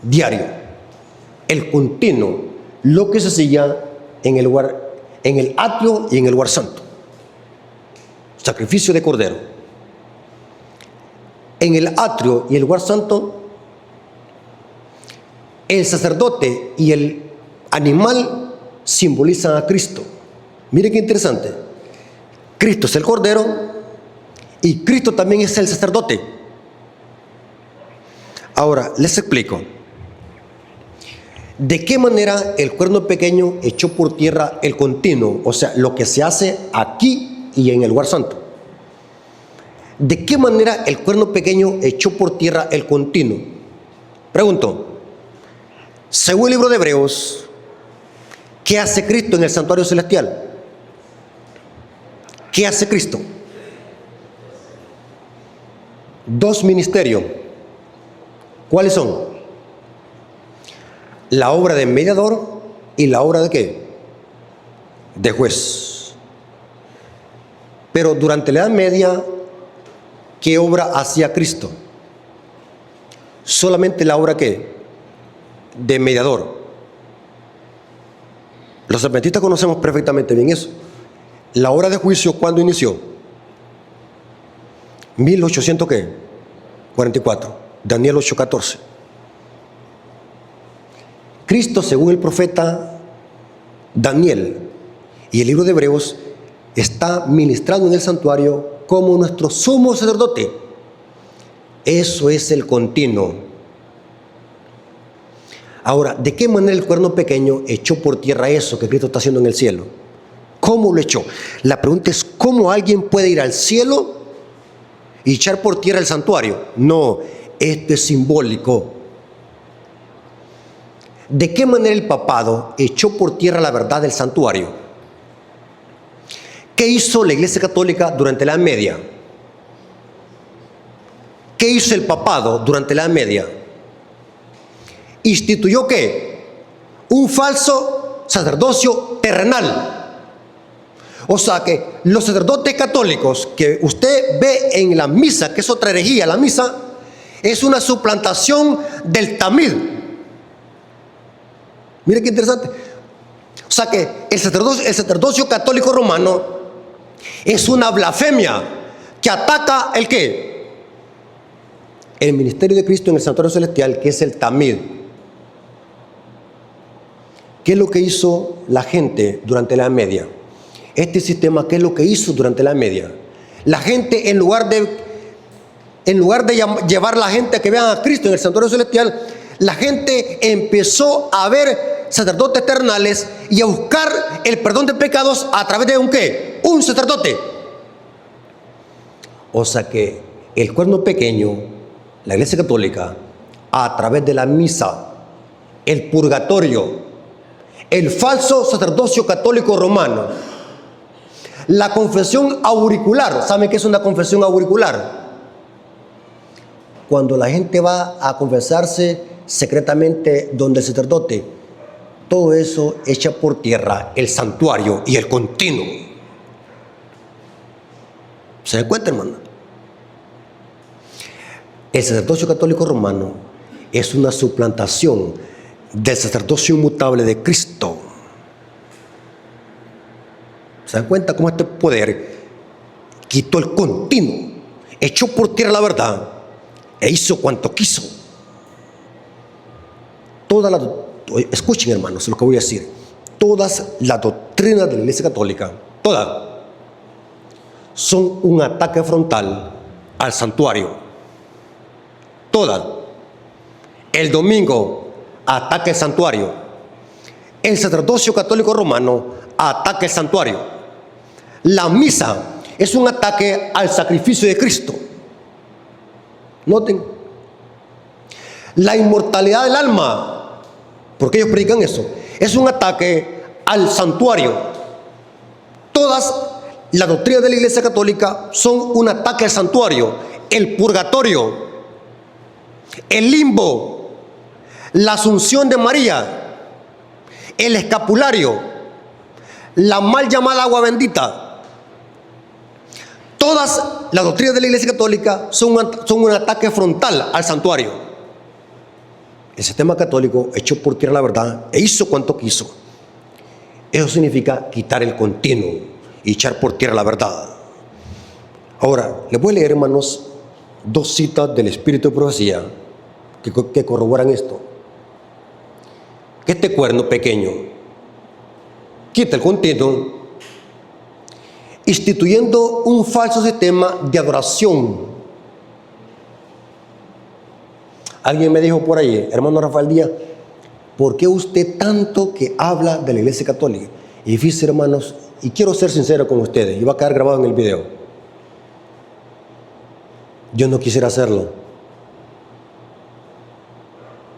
Diario. El continuo. Lo que se hacía en el lugar, en el atrio y en el lugar santo. Sacrificio de cordero. En el atrio y el lugar santo, el sacerdote y el animal simbolizan a Cristo. Mire qué interesante. Cristo es el cordero y Cristo también es el sacerdote. Ahora, les explico. ¿De qué manera el cuerno pequeño echó por tierra el continuo? O sea, lo que se hace aquí y en el lugar santo. ¿De qué manera el cuerno pequeño echó por tierra el continuo? Pregunto, según el libro de Hebreos, ¿qué hace Cristo en el santuario celestial? ¿Qué hace Cristo? Dos ministerios. ¿Cuáles son? La obra de mediador y la obra de ¿qué? De juez. Pero durante la Edad Media, ¿qué obra hacía Cristo? Solamente la obra ¿qué? De mediador. Los adventistas conocemos perfectamente bien eso. La hora de juicio, ¿cuándo inició? 1844. Daniel 8:14. Cristo, según el profeta Daniel y el libro de Hebreos, está ministrando en el santuario como nuestro sumo sacerdote. Eso es el continuo. Ahora, ¿de qué manera el cuerno pequeño echó por tierra eso que Cristo está haciendo en el cielo? ¿Cómo lo echó? La pregunta es, ¿cómo alguien puede ir al cielo y echar por tierra el santuario? No, esto es simbólico. ¿De qué manera el papado echó por tierra la verdad del santuario? ¿Qué hizo la Iglesia Católica durante la Edad Media? ¿Qué hizo el papado durante la Edad Media? Instituyó ¿qué? Un falso sacerdocio terrenal. O sea que los sacerdotes católicos que usted ve en la misa, que es otra herejía, la misa es una suplantación del tamid. Mire qué interesante. O sea que el sacerdocio católico romano es una blasfemia que ataca ¿el qué? El ministerio de Cristo en el santuario celestial, que es el tamid. ¿Qué es lo que hizo la gente durante la Edad Media? Este sistema, ¿qué es lo que hizo durante la Edad Media? La gente, en lugar de llevar a la gente a que vean a Cristo en el santuario celestial, la gente empezó a ver sacerdotes terrenales y a buscar el perdón de pecados a través de un ¿qué? Un sacerdote. O sea que el cuerno pequeño, la Iglesia Católica, a través de la misa, el purgatorio, el falso sacerdocio católico romano, la confesión auricular. ¿Saben qué es una confesión auricular? cuando la gente va a confesarse secretamente donde el sacerdote, todo eso echa por tierra el santuario y el continuo. ¿Se dan cuenta, hermano? El sacerdocio católico romano es una suplantación del sacerdocio inmutable de Cristo. ¿Se dan cuenta cómo este poder quitó el continuo, echó por tierra la verdad e hizo cuanto quiso? Escuchen, hermanos, lo que voy a decir. Todas las doctrinas de la Iglesia Católica, todas, son un ataque frontal al santuario. Todas. El domingo ataca el santuario. El sacerdocio católico romano ataca el santuario. La misa es un ataque al sacrificio de Cristo. Noten. La inmortalidad del alma, porque ellos predican eso, es un ataque al santuario. Todas las doctrinas de la Iglesia Católica son un ataque al santuario. El purgatorio, el limbo, la asunción de María, el escapulario, la mal llamada agua bendita. Todas las doctrinas de la Iglesia Católica son un ataque frontal al santuario. El sistema católico echó por tierra la verdad e hizo cuanto quiso. Eso significa quitar el continuo y echar por tierra la verdad. Ahora, les voy a leer, hermanos, dos citas del Espíritu de Profecía que corroboran esto. Que este cuerno pequeño quita el continuo, instituyendo un falso sistema de adoración. Alguien me dijo por ahí, hermano Rafael Díaz, ¿por qué usted tanto que habla de la Iglesia Católica? Y fíjense, hermanos, y quiero ser sincero con ustedes, y va a quedar grabado en el video. Yo no quisiera hacerlo,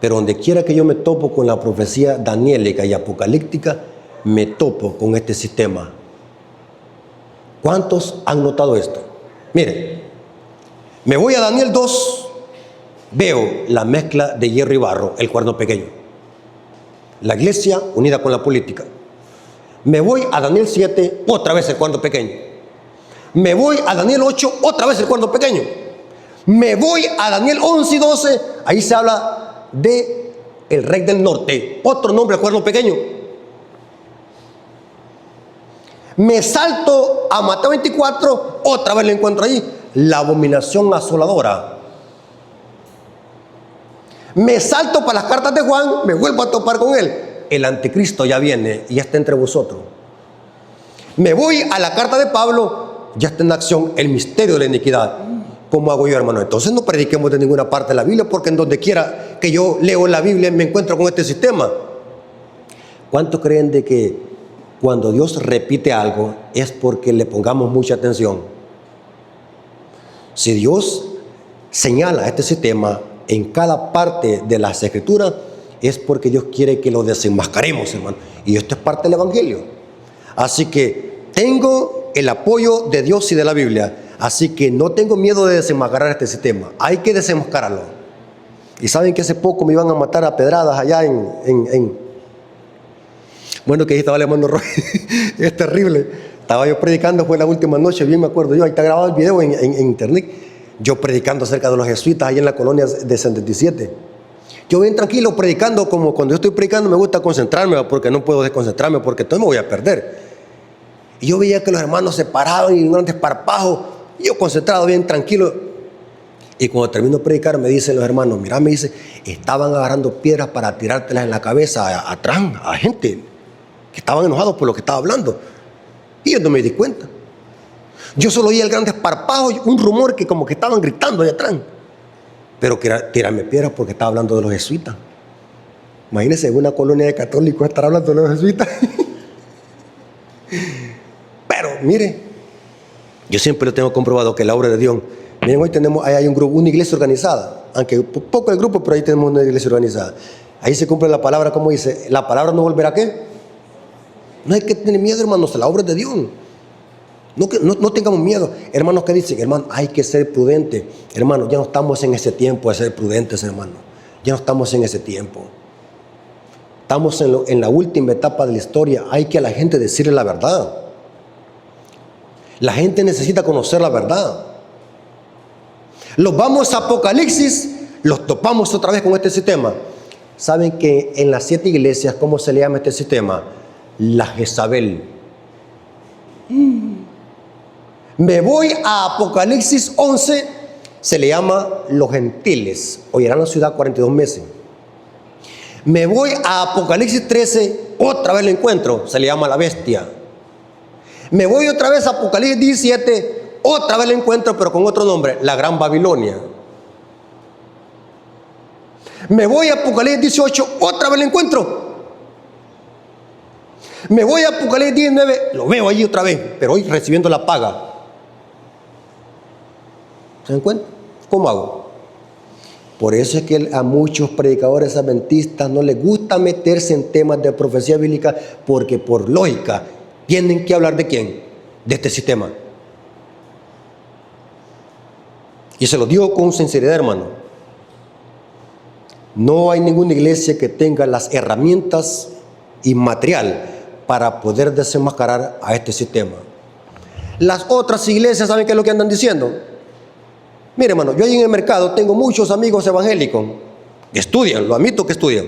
pero donde quiera que yo me topo con la profecía daniélica y apocalíptica, me topo con este sistema. ¿Cuántos han notado esto? Miren, me voy a Daniel 2, veo la mezcla de hierro y barro, el cuerno pequeño. La iglesia unida con la política. Me voy a Daniel 7, otra vez el cuerno pequeño. Me voy a Daniel 8, otra vez el cuerno pequeño. Me voy a Daniel 11 y 12, ahí se habla de el rey del norte, otro nombre, el cuerno pequeño. Me salto a Mateo 24, otra vez lo encuentro ahí, la abominación asoladora. Me salto para las cartas de Juan, me vuelvo a topar con él. El anticristo ya viene y ya está entre vosotros. Me voy a la carta de Pablo, ya está en acción el misterio de la iniquidad. ¿Cómo hago yo, hermano? Entonces no prediquemos de ninguna parte de la Biblia, porque en donde quiera que yo leo la Biblia me encuentro con este sistema. ¿Cuántos creen de que cuando Dios repite algo es porque le pongamos mucha atención? Si Dios señala este sistema en cada parte de las Escrituras, es porque Dios quiere que lo desenmascaremos, hermano. Y esto es parte del Evangelio. Así que tengo el apoyo de Dios y de la Biblia. Así que no tengo miedo de desenmascarar este sistema. Hay que desenmascararlo. Y saben que hace poco me iban a matar a pedradas allá Bueno, que ahí estaba el hermano Roy. Es terrible. Estaba yo predicando, fue la última noche, bien me acuerdo yo. Ahí está grabado el video en internet. Yo predicando acerca de los jesuitas ahí en la colonia de 77. Yo bien tranquilo predicando, como cuando yo estoy predicando me gusta concentrarme, porque no puedo desconcentrarme, porque entonces me voy a perder. Y yo veía que los hermanos se paraban y un gran desparpajo, y yo concentrado, bien tranquilo. Y cuando termino de predicar me dicen los hermanos, mira, me dice, estaban agarrando piedras para tirártelas en la cabeza atrás a gente que estaban enojados por lo que estaba hablando. Y yo no me di cuenta. Yo solo oía el gran desparpajo, un rumor que como que estaban gritando allá atrás. Pero que era tirarme piedras porque estaba hablando de los jesuitas. Imagínense, en una colonia de católicos estar hablando de los jesuitas. Pero mire, yo siempre lo tengo comprobado que la obra de Dios. Miren, hoy tenemos, ahí hay un grupo, una iglesia organizada. Aunque poco el grupo, pero ahí tenemos una iglesia organizada. Ahí se cumple la palabra, como dice, la palabra no volverá ¿a qué? No hay que tener miedo, hermanos, la obra de Dios. No tengamos miedo. Hermanos que dicen, hermano, hay que ser prudente. Hermano, ya no estamos en ese tiempo de ser prudentes, hermano. Ya no estamos en ese tiempo. Estamos en la última etapa de la historia. Hay que a la gente decirle la verdad. La gente necesita conocer la verdad. Los vamos a Apocalipsis, los topamos otra vez con este sistema. ¿Saben que en las 7 iglesias, cómo se le llama este sistema? La Jezabel. Me voy a Apocalipsis 11, se le llama los gentiles. Oirán la ciudad 42 meses. Me voy a Apocalipsis 13, otra vez lo encuentro, se le llama la bestia. Me voy otra vez a Apocalipsis 17, otra vez lo encuentro, pero con otro nombre, la Gran Babilonia. Me voy a Apocalipsis 18, otra vez lo encuentro. Me voy a Apocalipsis 19, lo veo allí otra vez, pero hoy recibiendo la paga. ¿Se dan cuenta? ¿Cómo hago? Por eso es que a muchos predicadores adventistas no les gusta meterse en temas de profecía bíblica, porque por lógica tienen que hablar de quién, de este sistema. Y se lo digo con sinceridad, hermano. No hay ninguna iglesia que tenga las herramientas y material para poder desenmascarar a este sistema. Las otras iglesias, ¿saben qué es lo que andan diciendo? Mire, hermano, yo ahí en el mercado tengo muchos amigos evangélicos que estudian, lo admito que estudian.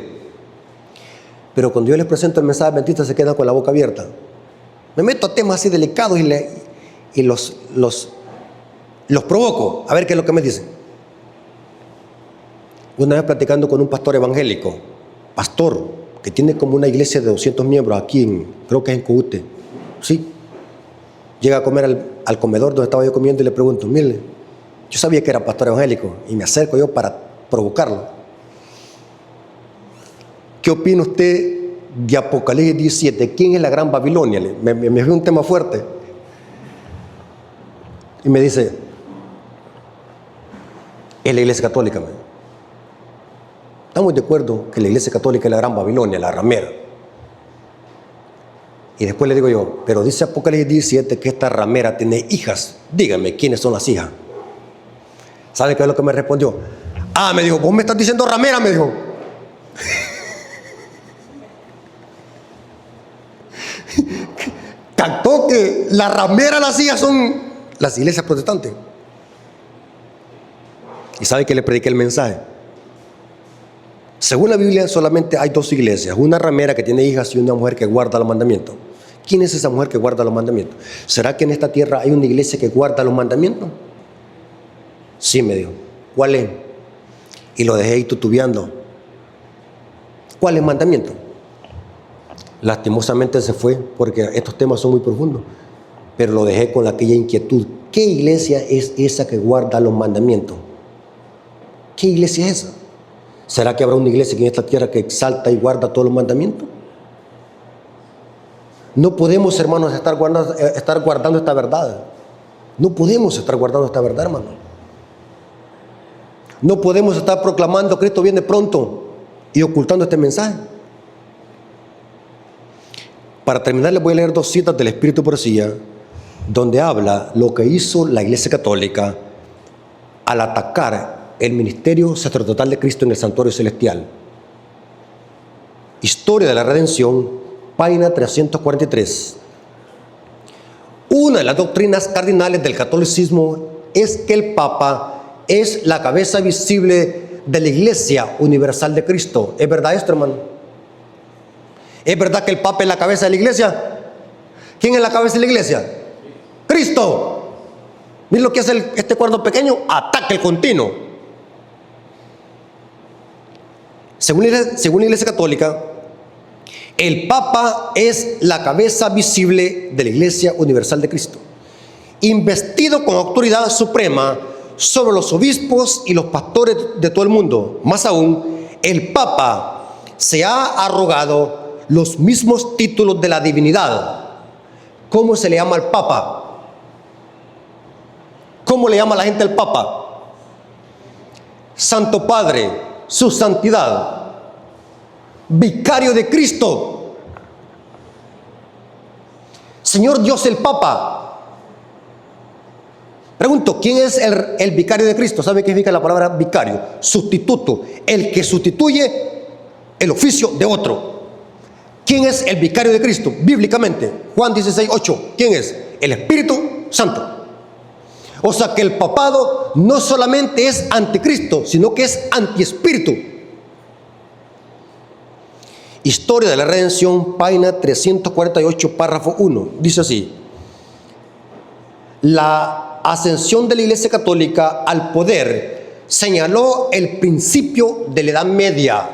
Pero cuando yo les presento el mensaje adventista se quedan con la boca abierta. Me meto a temas así delicados y los provoco a ver qué es lo que me dicen. Una vez platicando con un pastor evangélico, pastor, que tiene como una iglesia de 200 miembros aquí, creo que es en Coute, sí. Llega a comer al comedor donde estaba yo comiendo y le pregunto, mire, yo sabía que era pastor evangélico y me acerco yo para provocarlo. ¿Qué opina usted de Apocalipsis 17? ¿Quién es la Gran Babilonia? Me fue un tema fuerte. Y me dice, es la iglesia católica. Estamos de acuerdo que la iglesia católica es la Gran Babilonia, la ramera. Y después le digo yo, pero dice Apocalipsis 17 que esta ramera tiene hijas. Dígame, ¿quiénes son las hijas? ¿Sabe qué es lo que me respondió? Me dijo, vos me estás diciendo ramera, me dijo. Captó que la ramera, las hijas son las iglesias protestantes. ¿Y sabe que le prediqué el mensaje? Según la Biblia solamente hay 2 iglesias, una ramera que tiene hijas y una mujer que guarda los mandamientos. ¿Quién es esa mujer que guarda los mandamientos? ¿Será que en esta tierra hay una iglesia que guarda los mandamientos? Sí, me dijo. ¿Cuál es? Y lo dejé ahí tutubeando. ¿Cuál es el mandamiento? Lastimosamente se fue porque estos temas son muy profundos, pero lo dejé con aquella inquietud. ¿Qué iglesia es esa que guarda los mandamientos? ¿Qué iglesia es esa? ¿Será que habrá una iglesia en esta tierra que exalta y guarda todos los mandamientos? No podemos, hermanos, estar guardando esta verdad. No podemos estar guardando esta verdad, hermano. No podemos estar proclamando que Cristo viene pronto y ocultando este mensaje. Para terminar, les voy a leer 2 citas del Espíritu Profecía, donde habla lo que hizo la Iglesia Católica al atacar el ministerio sacerdotal de Cristo en el santuario celestial. Historia de la Redención, página 343. Una de las doctrinas cardinales del catolicismo es que el Papa es la cabeza visible de la Iglesia Universal de Cristo. ¿Es verdad esto, hermano? ¿Es verdad que el Papa es la cabeza de la Iglesia? ¿Quién es la cabeza de la Iglesia? Cristo. Miren lo que hace este cuerno pequeño, ataque continuo. Según la Iglesia Católica, el Papa es la cabeza visible de la Iglesia Universal de Cristo, investido con autoridad suprema sobre los obispos y los pastores de todo el mundo. Más aún, el Papa se ha arrogado los mismos títulos de la divinidad. ¿Cómo se le llama al Papa? ¿Cómo le llama la gente al Papa? Santo Padre, su santidad, vicario de Cristo, Señor Dios el Papa. Pregunto, ¿quién es el vicario de Cristo? ¿Sabe qué significa la palabra vicario? Sustituto, el que sustituye el oficio de otro. ¿Quién es el vicario de Cristo? Bíblicamente, Juan 16:8. ¿Quién es? El Espíritu Santo. O sea que el papado no solamente es anticristo, sino que es antiespíritu. Historia de la Redención, página 348, párrafo 1. Dice así: la ascensión de la Iglesia Católica al poder señaló el principio de la Edad Media.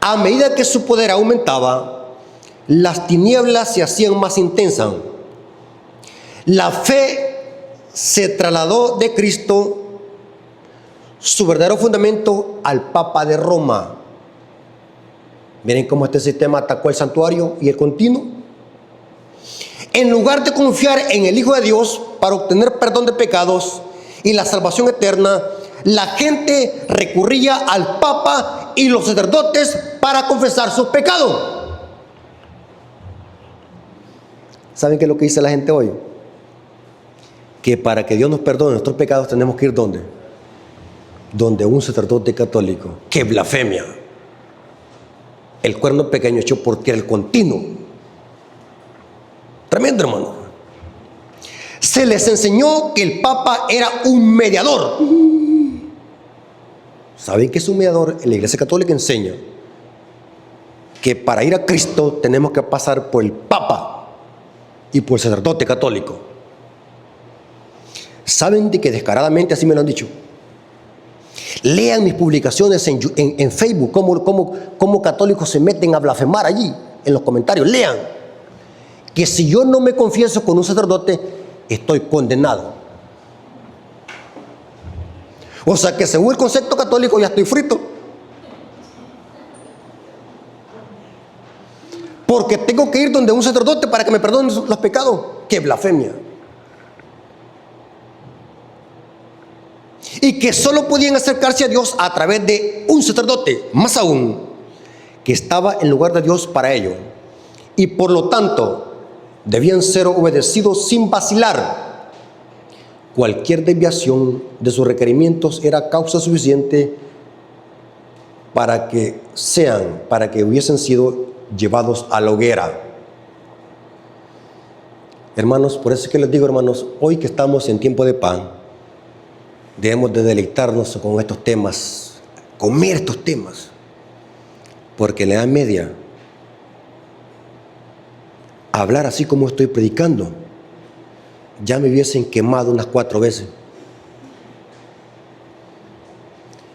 A medida que su poder aumentaba, las tinieblas se hacían más intensas. La fe se trasladó de Cristo, su verdadero fundamento, al Papa de Roma. Miren cómo este sistema atacó el santuario y el continuo. En lugar de confiar en el Hijo de Dios para obtener perdón de pecados y la salvación eterna, la gente recurría al Papa y los sacerdotes para confesar sus pecados. ¿Saben qué es lo que dice la gente hoy? Que para que Dios nos perdone nuestros pecados tenemos que ir ¿dónde? Donde un sacerdote católico. ¡Qué blasfemia! El cuerno pequeño hecho por tierra, el continuo. Tremendo, hermano. Se les enseñó que el Papa era un mediador. ¿Saben qué es un mediador? La Iglesia Católica enseña que para ir a Cristo tenemos que pasar por el Papa y por el sacerdote católico. ¿Saben de que descaradamente así me lo han dicho? Lean mis publicaciones en Facebook, cómo católicos se meten a blasfemar allí, en los comentarios. Lean que si yo no me confieso con un sacerdote, estoy condenado. O sea que según el concepto católico ya estoy frito. Porque tengo que ir donde un sacerdote para que me perdone los pecados. ¡Qué blasfemia! Y que solo podían acercarse a Dios a través de un sacerdote, más aún, que estaba en lugar de Dios para ello. Y por lo tanto, debían ser obedecidos sin vacilar. Cualquier desviación de sus requerimientos era causa suficiente para que hubiesen sido llevados a la hoguera. Hermanos, por eso es que les digo, hermanos, hoy que estamos en tiempo de pan, debemos de deleitarnos con estos temas, comer estos temas, porque en la Edad Media, hablar así como estoy predicando, ya me hubiesen quemado unas 4 veces.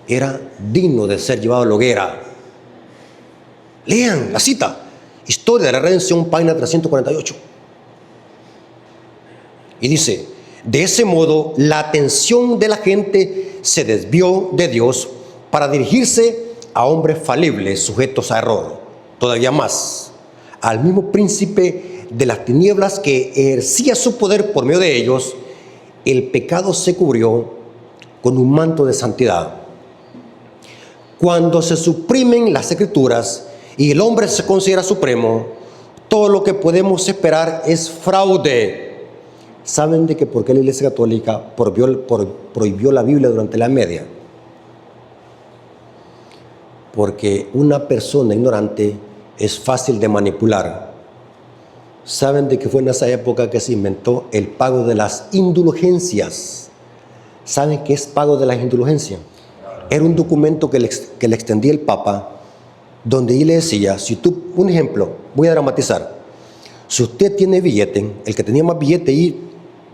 Era digno de ser llevado a la hoguera. Lean la cita, Historia de la Redención, página 348. Y dice: de ese modo, la atención de la gente se desvió de Dios para dirigirse a hombres falibles, sujetos a error. Todavía más, al mismo príncipe de las tinieblas que ejercía su poder por medio de ellos, el pecado se cubrió con un manto de santidad. Cuando se suprimen las escrituras y el hombre se considera supremo, todo lo que podemos esperar es fraude. ¿Saben de que por qué la Iglesia Católica prohibió la Biblia durante la Edad Media? Porque una persona ignorante es fácil de manipular. ¿Saben de que fue en esa época que se inventó el pago de las indulgencias? ¿Saben qué es pago de las indulgencias? Era un documento que le extendía el Papa, donde él le decía, si tú, un ejemplo, voy a dramatizar, si usted tiene billete, el que tenía más billete y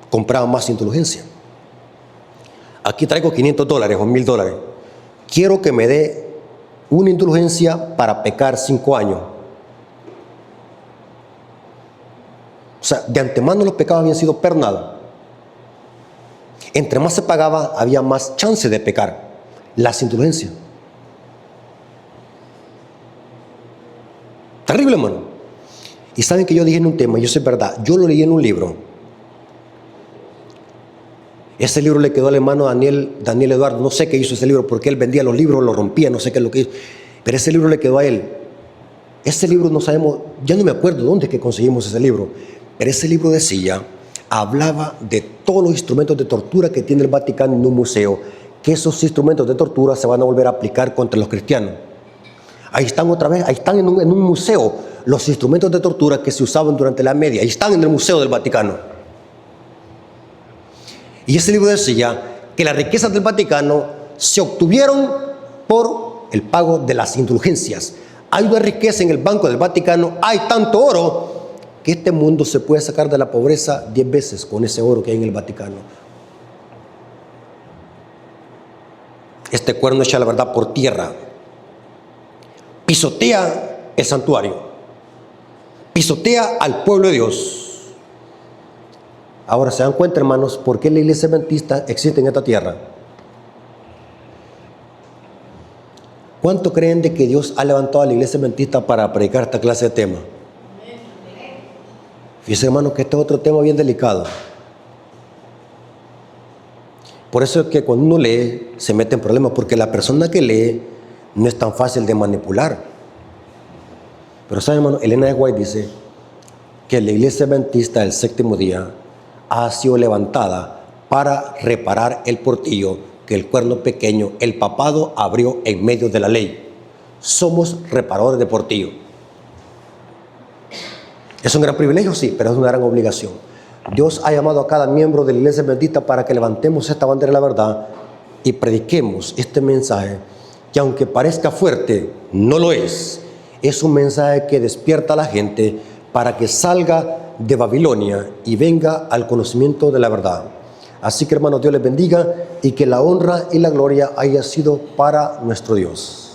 compraba más indulgencia. Aquí traigo $500 o $1,000. Quiero que me dé una indulgencia para pecar 5 años. O sea, de antemano los pecados habían sido perdonados. Entre más se pagaba, había más chance de pecar. Las indulgencias. Terrible, hermano. Y saben que yo dije en un tema, y eso es verdad, yo lo leí en un libro. Ese libro le quedó al hermano Daniel Eduardo, no sé qué hizo ese libro, porque él vendía los libros, los rompía, no sé qué es lo que hizo, pero ese libro le quedó a él. Ese libro no sabemos, ya no me acuerdo dónde es que conseguimos ese libro, pero ese libro decía, hablaba de todos los instrumentos de tortura que tiene el Vaticano en un museo, que esos instrumentos de tortura se van a volver a aplicar contra los cristianos. Ahí están otra vez, ahí están en un museo los instrumentos de tortura que se usaban durante la Media, ahí están en el Museo del Vaticano. Y ese libro decía que las riquezas del Vaticano se obtuvieron por el pago de las indulgencias. Hay una riqueza en el Banco del Vaticano, hay tanto oro que este mundo se puede sacar de la pobreza 10 veces con ese oro que hay en el Vaticano. Este cuerno echa la verdad por tierra, pisotea el santuario, pisotea al pueblo de Dios. Ahora se dan cuenta, hermanos, por qué la iglesia adventista existe en esta tierra. ¿Cuánto creen de que Dios ha levantado a la iglesia adventista para predicar esta clase de tema? Fíjense, hermanos, que este es otro tema bien delicado. Por eso es que cuando uno lee, se mete en problemas, porque la persona que lee no es tan fácil de manipular. Pero saben, hermano, Elena de White dice que la iglesia adventista del séptimo día ha sido levantada para reparar el portillo que el cuerno pequeño, el papado, abrió en medio de la ley. Somos reparadores de portillo. ¿Es un gran privilegio? Sí, pero es una gran obligación. Dios ha llamado a cada miembro de la iglesia adventista para que levantemos esta bandera de la verdad y prediquemos este mensaje que, aunque parezca fuerte, no lo es. Es un mensaje que despierta a la gente para que salga de Babilonia y venga al conocimiento de la verdad. Así que, hermanos, Dios les bendiga y que la honra y la gloria haya sido para nuestro Dios.